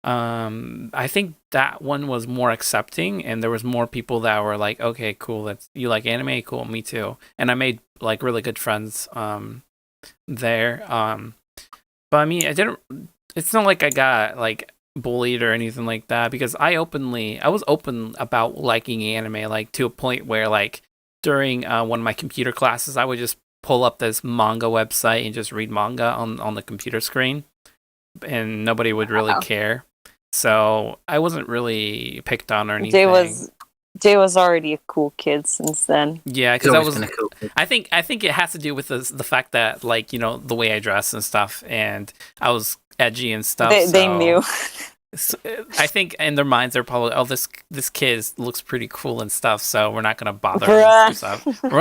I think that one was more accepting, and there was more people that were like, "Okay, cool. You like anime? Cool, me too." And I made like really good friends there. But I mean, it's not like I got like bullied or anything like that because I was open about liking anime, like to a point where like during one of my computer classes, I would just pull up this manga website and just read manga on the computer screen, and nobody would really care. So I wasn't really picked on or anything. Jay was already a cool kid since then. Yeah, because I was. Cool. I think it has to do with the fact that like the way I dress and stuff, and I was edgy and stuff. They knew. I think in their minds they're probably, oh, this kid looks pretty cool and stuff, so we're not gonna bother him and stuff. We're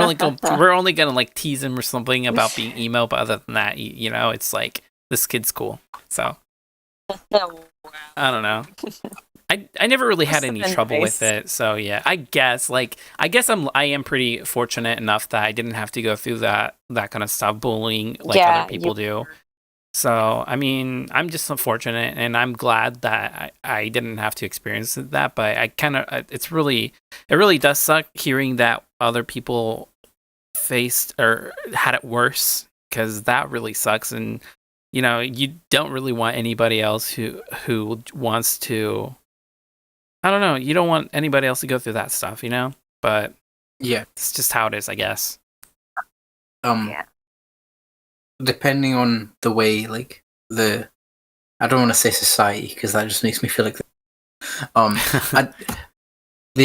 only gonna like tease him or something about being emo, but other than that, you know, it's like this kid's cool. So I don't know. I never really had any trouble with it, so yeah. I guess I am pretty fortunate enough that I didn't have to go through that kind of stuff, bullying like other people do. So I mean, I'm just unfortunate, and I'm glad that I didn't have to experience that. But I kind of it really does suck hearing that other people faced or had it worse, because that really sucks. And you know, you don't really want anybody else who wants to. I don't know. You don't want anybody else to go through that stuff, you know? But yeah, it's just how it is, I guess. Yeah. Depending on the way, like I don't want to say society because that just makes me feel like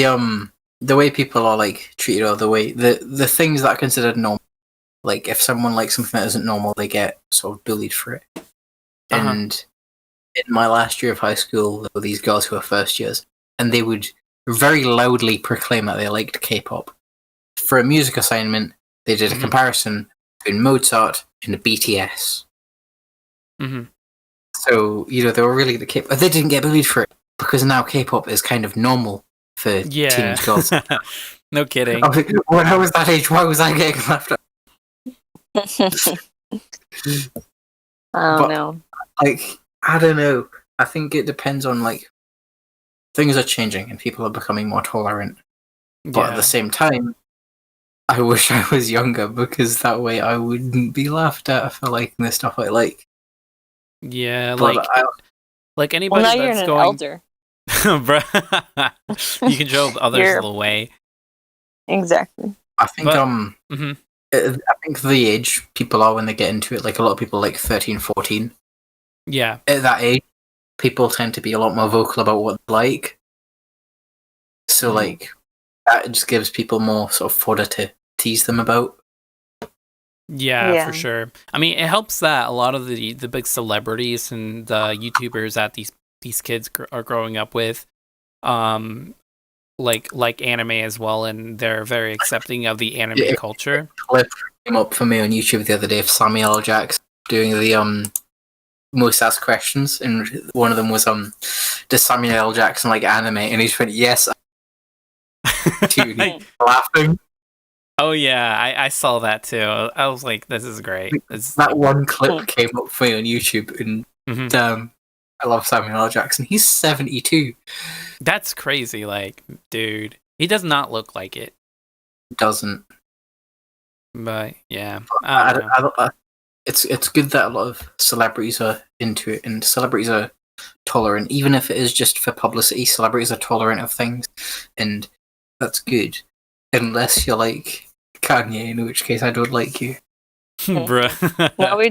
the way people are like treated, or the way the things that are considered normal. Like if someone likes something that isn't normal, they get sort of bullied for it. And in my last year of high school, there were these girls who were first years, and they would very loudly proclaim that they liked K-pop. For a music assignment, they did a comparison between Mozart and BTS. Mm-hmm. So, you know, they were really the K-pop. They didn't get bullied for it, because now K-pop is kind of normal for teenage girls. No kidding. When I was that age, why was I getting laughed at? I don't know. Like, I don't know. I think it depends on, like, things are changing and people are becoming more tolerant. But at the same time, I wish I was younger, because that way I wouldn't be laughed at for liking the stuff I like. Yeah, but like anybody well, now that's you're an going... elder. Bruh. You can show others the way. Exactly. I think I think the age people are when they get into it, like a lot of people like 13, 14. Yeah. At that age, people tend to be a lot more vocal about what they like. So like that just gives people more sort of fodder to tease them about. Yeah, for sure. I mean, it helps that a lot of the big celebrities and the YouTubers that these kids are growing up with, like anime as well, and they're very accepting of the anime culture. A clip came up for me on YouTube the other day of Samuel L. Jackson doing the most asked questions, and one of them was does Samuel L. Jackson like anime? And he just went, yes. Laughing. Oh yeah, I saw that too. I was like, this is great. That one clip came up for me on YouTube, and I love Samuel L. Jackson. He's 72. That's crazy. Like, dude, he does not look like it. Doesn't. But yeah, it's good that a lot of celebrities are into it, and celebrities are tolerant, even if it is just for publicity. Celebrities are tolerant of things, and that's good. Unless you're like Kanye, in which case I don't like you. Bruh. now we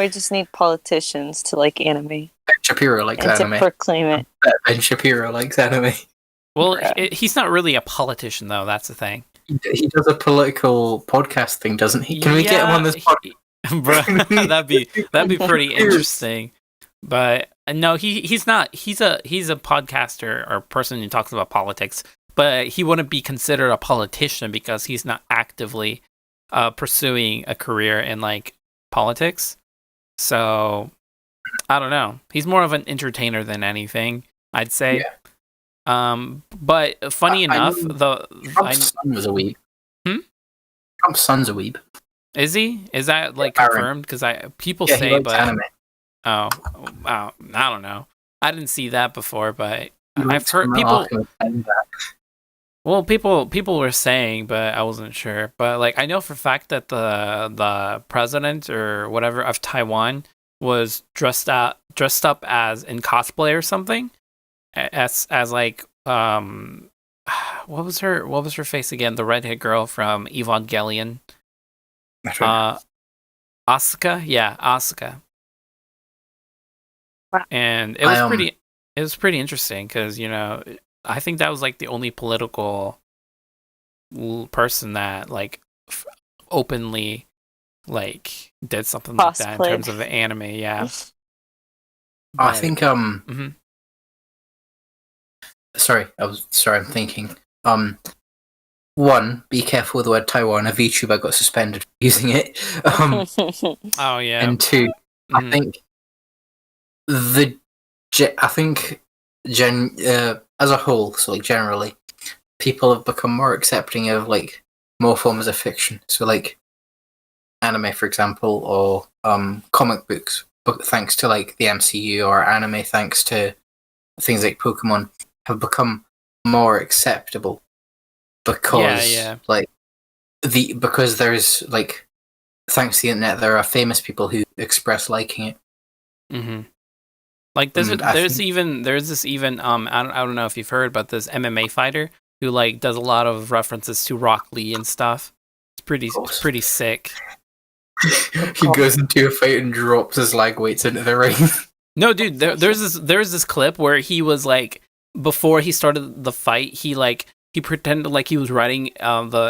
just need politicians to like anime. Ben Shapiro likes anime. To proclaim it. Ben Shapiro likes anime. Well, he's not really a politician, though. That's the thing. He does a political podcast thing, doesn't he? Can we get him on this podcast? Bruh, that'd be pretty interesting. But no, he's not. He's a podcaster or person who talks about politics. But he wouldn't be considered a politician because he's not actively pursuing a career in like politics. So I don't know. He's more of an entertainer than anything, I'd say. Yeah. But funny enough, Trump's son was a weeb. Trump's son's a weeb. Is he? Is that like confirmed? Because people say, but anime. Oh, I don't know. I didn't see that before, but I've heard people. Well, people were saying, but I wasn't sure. But like, I know for a fact that the president or whatever of Taiwan was dressed up as in cosplay or something, as like what was her face again? The redhead girl from Evangelion. Asuka, yeah, Asuka. Wow. And it was pretty interesting because, you know, I think that was like the only political person that like openly like did something like that in terms of the anime. Yeah. I think I'm thinking. One, be careful with the word Taiwan. A VTuber got suspended for using it. Oh yeah. And two, I think as a whole, so like generally, people have become more accepting of like more forms of fiction. So like anime, for example, or comic books, but thanks to like the MCU, or anime thanks to things like Pokemon, have become more acceptable because because there's like, thanks to the internet, there are famous people who express liking it. Mm-hmm. Like there's this even I don't know if you've heard, but this MMA fighter who like does a lot of references to Rock Lee and stuff. It's pretty sick. He goes into a fight and drops his leg weights into the ring. No, dude, there's this clip where he was like, before he started the fight, he pretended like he was writing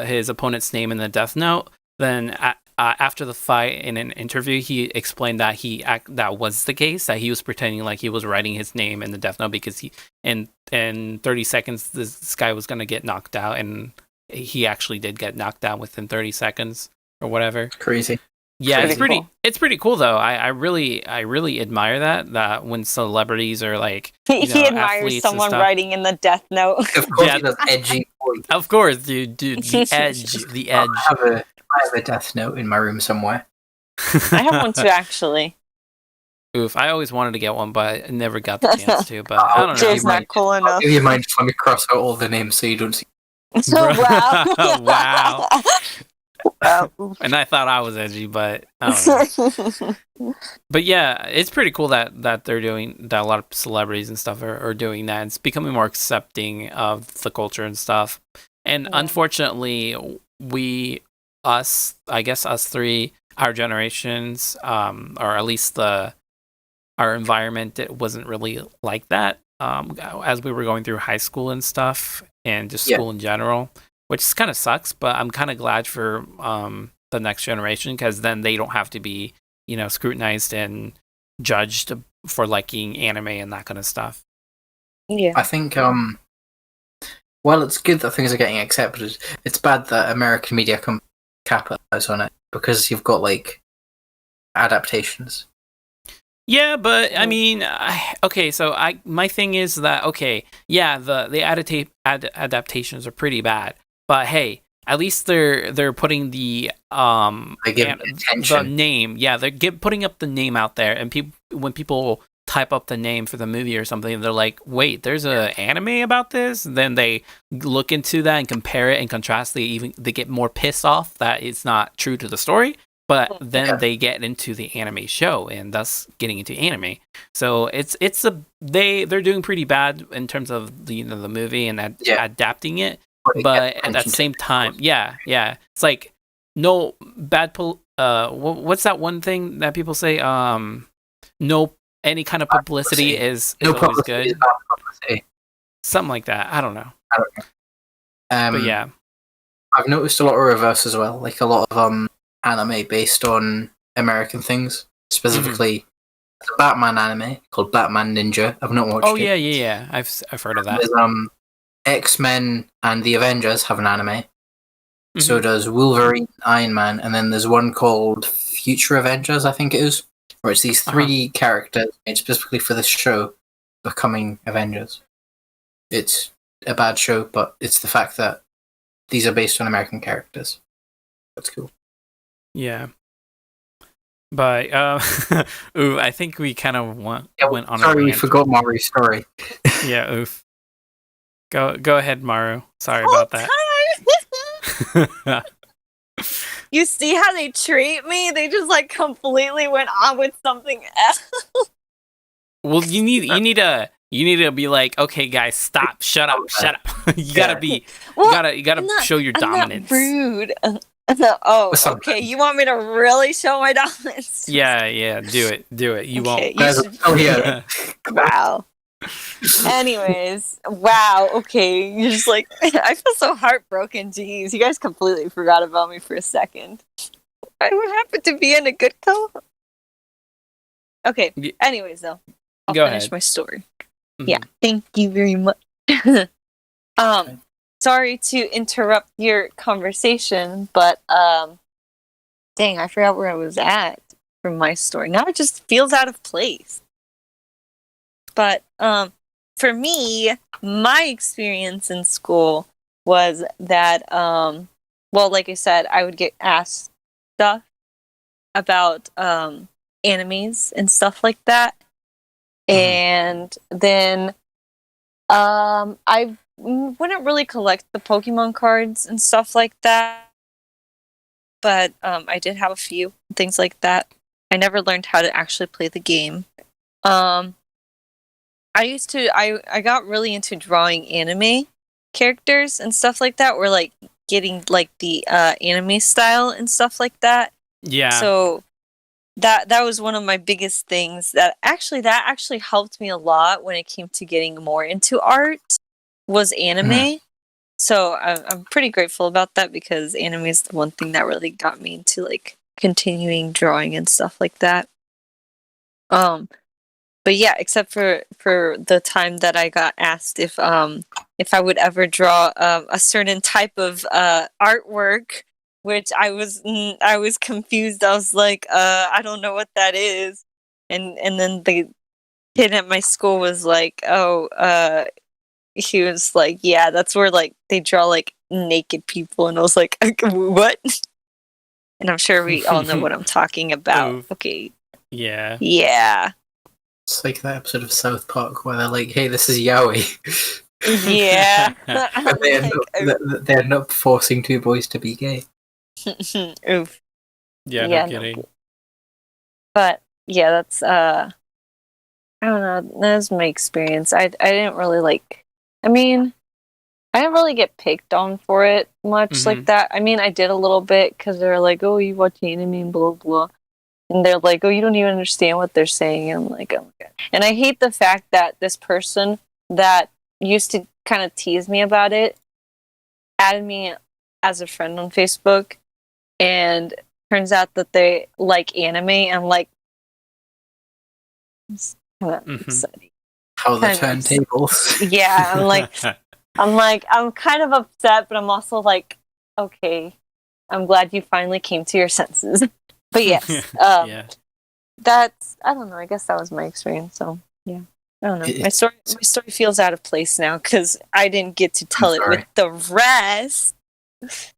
his opponent's name in the death note. Then after the fight, in an interview, he explained that that was the case, that he was pretending like he was writing his name in the death note because in 30 seconds this guy was gonna get knocked out, and he actually did get knocked out within 30 seconds or whatever. Crazy. Yeah, it's pretty cool though. I really admire that when celebrities are like, he admires someone writing in the death note. Of course, he does edgy voice. Of course, dude, the edge. I have a death note in my room somewhere. I have one too, actually. Oof, I always wanted to get one, but I never got the chance to. But I don't know. Jay's not cool enough. You mind just let me cross out all the names so you don't see. Wow. Wow. And I thought I was edgy, but I don't know. But yeah, it's pretty cool that they're doing that. A lot of celebrities and stuff are doing that. It's becoming more accepting of the culture and stuff. And unfortunately, us three, our generations, or at least our environment, it wasn't really like that. As we were going through high school and stuff, and just school in general. Which kind of sucks, but I'm kind of glad for the next generation, because then they don't have to be, scrutinized and judged for liking anime and that kind of stuff. Yeah, I think well, it's good that things are getting accepted. It's bad that American media capitalize on it, because you've got like adaptations. Yeah, but I mean, okay. So my thing is that the adaptations are pretty bad. But hey, at least they're putting the the name. Yeah, they're putting up the name out there, and when people type up the name for the movie or something, they're like, "Wait, there's an anime about this?" Then they look into that and compare it and contrast. They get more pissed off that it's not true to the story, but then they get into the anime show and thus getting into anime. So they're doing pretty bad in terms of the movie and adapting it. But at the same time, it's like no bad what's that one thing that people say? No, any kind of publicity is always good. Something like that. I don't know. But yeah, I've noticed a lot of reverse as well. Like a lot of anime based on American things, specifically the Batman anime called Batman Ninja. I've not watched it. Oh yeah. I've heard of that. There's, X-Men and the Avengers have an anime. So does Wolverine, Iron Man, and then there's one called Future Avengers, I think it is, where it's these three characters made specifically for this show becoming Avengers. It's a bad show, but it's the fact that these are based on American characters. That's cool. Yeah. But I think we kind of went on. Sorry, we forgot Mari's story. Yeah, oof. Go ahead, Maru. Sorry about that. You see how they treat me? They just like completely went on with something else. Well, you need to be like, okay, guys, stop, shut up. You gotta be, you gotta show your dominance. I'm not rude. Oh, okay. You want me to really show my dominance? Yeah. Do it. You won't. Yeah. Wow. Anyways, wow. Okay, you're just like, I feel so heartbroken. Jeez, you guys completely forgot about me for a second. I would happen to be in a good co. Okay. Anyways, though, I'll finish my story. Mm-hmm. Yeah. Thank you very much. Sorry to interrupt your conversation, but dang, I forgot where I was at from my story. Now it just feels out of place. But for me, my experience in school was that well, like I said, I would get asked stuff about animes and stuff like that. And then I wouldn't really collect the Pokemon cards and stuff like that, but I did have a few things like that. I never learned how to actually play the game. I got really into drawing anime characters and stuff like that, or like getting like the anime style and stuff like that. Yeah. So that was one of my biggest things that actually helped me a lot when it came to getting more into art was anime. So I'm pretty grateful about that because anime is the one thing that really got me into like continuing drawing and stuff like that. But yeah, except for the time that I got asked if I would ever draw a certain type of artwork, which I was confused. I was like, I don't know what that is. And then the kid at my school was like, he was like, yeah, that's where like they draw like naked people, and I was like, what? And I'm sure we all know what I'm talking about. Okay. Yeah. Yeah. It's like that episode of South Park where they're like, hey, this is yaoi. Yeah. They end up forcing two boys to be gay. Oof. Yeah, no kidding. But yeah, that's I don't know, that's my experience. I didn't really like, I mean, I didn't really get picked on for it much like that. I mean, I did a little bit because they were like, oh, you watch anime and blah blah. And they're like, oh, you don't even understand what they're saying. And I'm like, oh my God. And I hate the fact that this person that used to kind of tease me about it added me as a friend on Facebook. And turns out that they like anime. And like, it's kind of upsetting. How the turntables. Yeah, I'm kind of upset, but I'm also like, okay, I'm glad you finally came to your senses. But yes, that's, I don't know, I guess that was my experience. So yeah, I don't know. My story feels out of place now because I didn't get to tell it with the rest.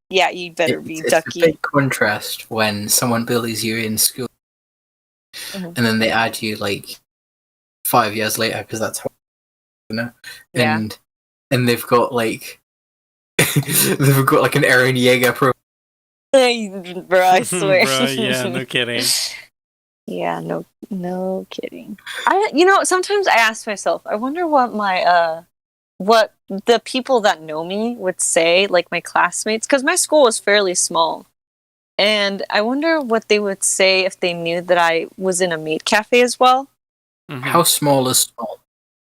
Yeah, you better be ducky. It's a big contrast when someone bullies you in school, and then they add you like 5 years later because that's how, you know. Yeah. And they've got like they've got like an Eren Yeager pro. Bro, I swear. Bro, yeah, no kidding. Yeah, no kidding. Sometimes I ask myself, I wonder what my what the people that know me would say, like my classmates, because my school was fairly small, and I wonder what they would say if they knew that I was in a maid cafe as well. How small is small?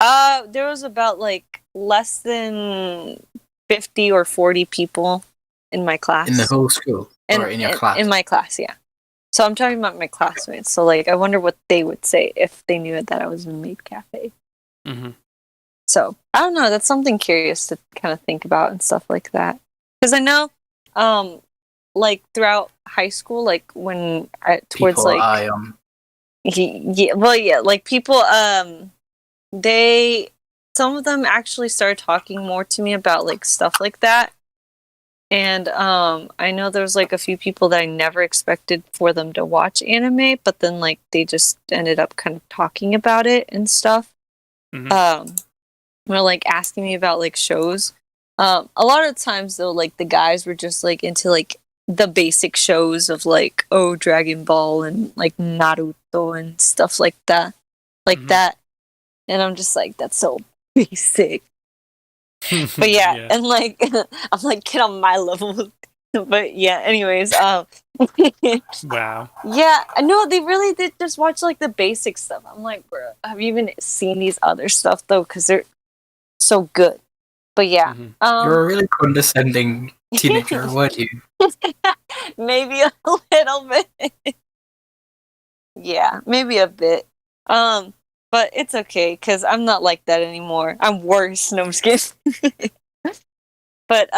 There was about like less than 50 or 40 people in my class. In the whole school? Or in your class? In my class, yeah. So I'm talking about my classmates. So like, I wonder what they would say if they knew that I was in a maid cafe. So I don't know. That's something curious to kind of think about and stuff like that. Because I know, like throughout high school, like when towards people like like people some of them actually started talking more to me about like stuff like that. And I know there's like a few people that I never expected for them to watch anime, but then like they just ended up kind of talking about it and stuff. Or like asking me about like shows. A lot of times though, like the guys were just like into like the basic shows of like, oh, Dragon Ball and like Naruto and stuff like that. That. And I'm just like, that's so basic. But yeah, and like I'm like, get on my level. But yeah, anyways, wow. Yeah, no, they really did just watch like the basic stuff. I'm like, bro, have you even seen these other stuff though? Because they're so good. But yeah, you're a really condescending teenager, weren't you? Maybe a little bit. Yeah, maybe a bit. But it's okay, because I'm not like that anymore. I'm worse. No, I'm just kidding. But,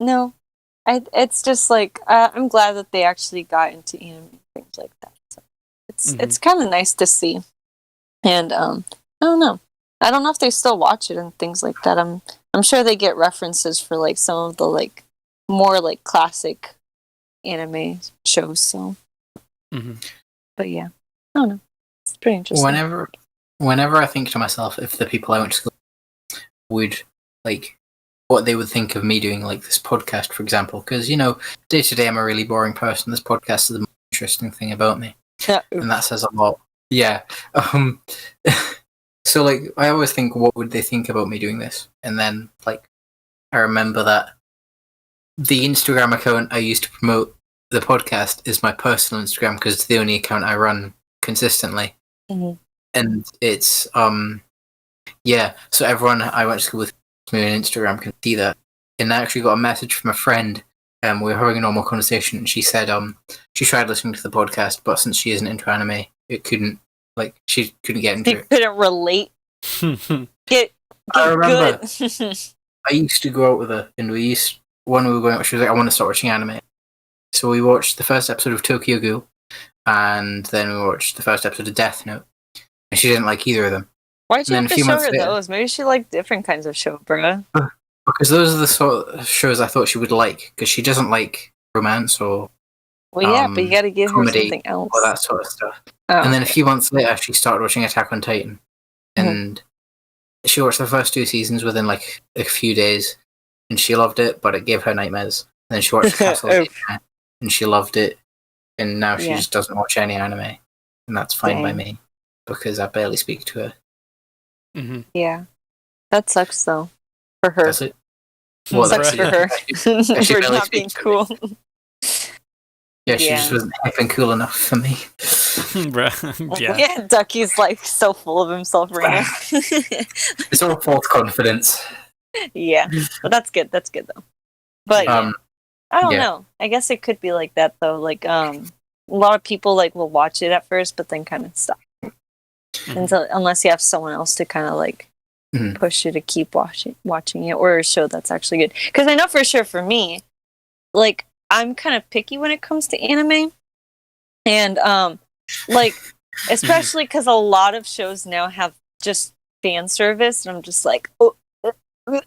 no. It's just like, I'm glad that they actually got into anime and things like that. So it's kind of nice to see. And, I don't know. I don't know if they still watch it and things like that. I'm sure they get references for, like, some of the, like, more, like, classic anime shows, so. But yeah. I don't know. It's pretty interesting. Whenever I think to myself, if the people I went to school would, like, what they would think of me doing, like, this podcast, for example, because, you know, day to day I'm a really boring person. This podcast is the most interesting thing about me. And that says a lot. Yeah. So, like, I always think, what would they think about me doing this? And then, like, I remember that the Instagram account I used to promote the podcast is my personal Instagram, because it's the only account I run consistently. And it's, yeah, so everyone I went to school with me on Instagram can see that. And I actually got a message from a friend. We were having a normal conversation, and she said she tried listening to the podcast, but since she isn't into anime, it couldn't, like, she couldn't get into it. She couldn't relate. Get I remember good. I used to go out with her, and when we were going out, she was like, I want to start watching anime. So we watched the first episode of Tokyo Ghoul, and then we watched the first episode of Death Note, and she didn't like either of them. Why'd you have to show her those? Maybe she liked different kinds of show, bruh. Because those are the sort of shows I thought she would like, because she doesn't like romance or well, yeah, but you gotta give her something else. Or that sort of stuff. Oh, and then a few months later, she started watching Attack on Titan. And she watched the first 2 seasons within, like, a few days, and she loved it, but it gave her nightmares. And then she watched Castlevania, and she loved it, and now she just doesn't watch any anime. And that's fine by me, because I barely speak to her. Yeah. That sucks, though. For her. Does it? Well, sucks for her. For not being cool. Yeah, she just wasn't hip and cool enough for me. Yeah, Ducky's, like, so full of himself right now. It's all false confidence. Yeah, but that's good. That's good, though. But, I don't know. I guess it could be like that, though. Like, a lot of people, like, will watch it at first, but then kind of stop. Unless you have someone else to kind of, like, push you to keep watching it, or a show that's actually good. Because I know for sure for me, like, I'm kind of picky when it comes to anime. And, like, especially because a lot of shows now have just fan service, and I'm just like, and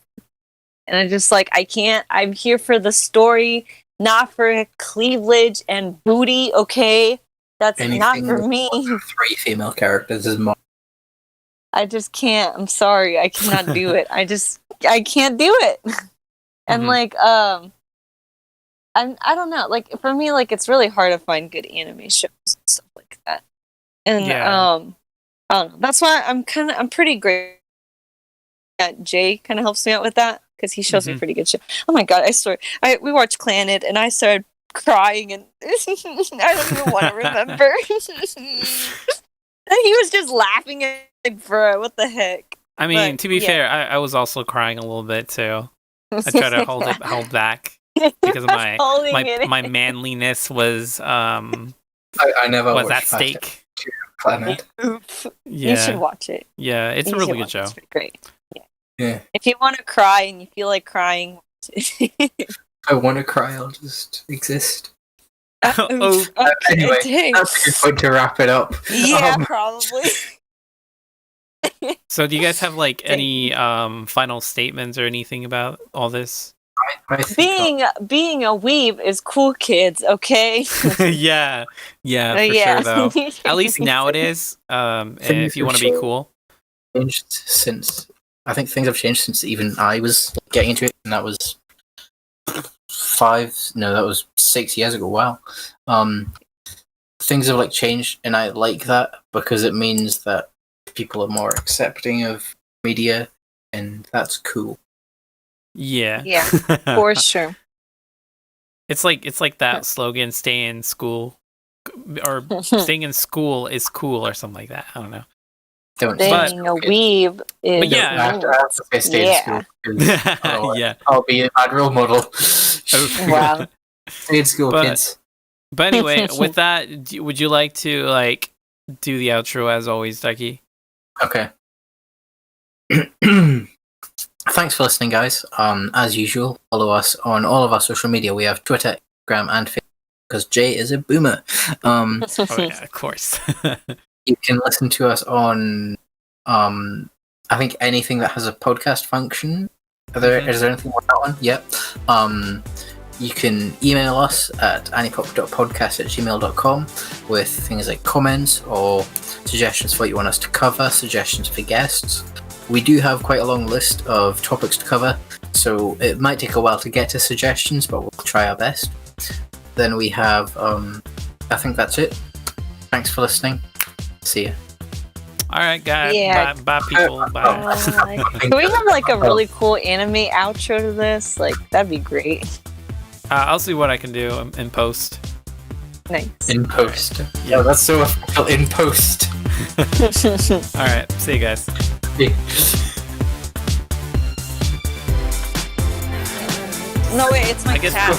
I'm just like, I can't, I'm here for the story, not for cleavage and booty, okay? That's anything not for me. 3 female characters is more. I just can't. I'm sorry. I cannot do it. I can't do it. And like, I don't know. Like, for me, like, it's really hard to find good anime shows and stuff like that. And I don't know. That's why I'm pretty great. Jay kind of helps me out with that, because he shows me pretty good shit. Oh my god, I swear. We watched Clannad, and I started crying, and I don't even want to remember. And he was just laughing at, like, bro, what the heck? I mean, to be fair, I was also crying a little bit too. I tried to hold back because of my manliness was I never was at stake. You should watch it. Yeah, it's a really good show. It's great. Yeah. If you want to cry and you feel like crying, I want to cry. I'll just exist. Okay, anyway, that's a good point to wrap it up. Yeah, probably. So, do you guys have, like, any final statements or anything about all this? Being a weeb is cool, kids. Okay. yeah, for sure. Though, at least now it is. If you want to be cool. Changed since, I think things have changed since even I was getting into it, and that was 6 years ago. Wow. Things have, like, changed, and I like that, because it means that people are more accepting of media, and that's cool. Yeah, for sure. It's like that slogan: "Stay in school," or "Staying in school is cool," or something like that. I don't know. Being a weeb is but yeah, I have to stay in school. Yeah, I'll be a bad role model. Wow. Stay in school, kids. But anyway, with that, would you like to, like, do the outro as always, Ducky? Okay. Thanks for listening, guys. As usual, follow us on all of our social media. We have Twitter, Instagram, and Facebook because Jay is a boomer. Oh yeah, of course. You can listen to us on, I think anything that has a podcast function. Is there anything on that one? Yep. You can email us at anipop.podcast@gmail.com with things like comments or suggestions for what you want us to cover, suggestions for guests. We do have quite a long list of topics to cover, so it might take a while to get to suggestions, but we'll try our best. Then we have, I think that's it. Thanks for listening. See ya. All right, guys. Yeah. Bye, people. Bye. Can we have like a really cool anime outro to this? Like, that'd be great. I'll see what I can do in post. Nice. In post. Yeah, that's so official. In post. All right. See you guys. No, wait, it's my cat.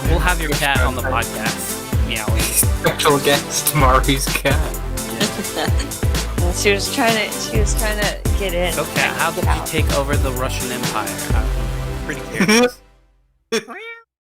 We'll have your cat on the podcast. Meowing. Special guest, Mari's cat. Yeah. She was trying to get in. Okay, how did you take over the Russian Empire? I'm pretty curious.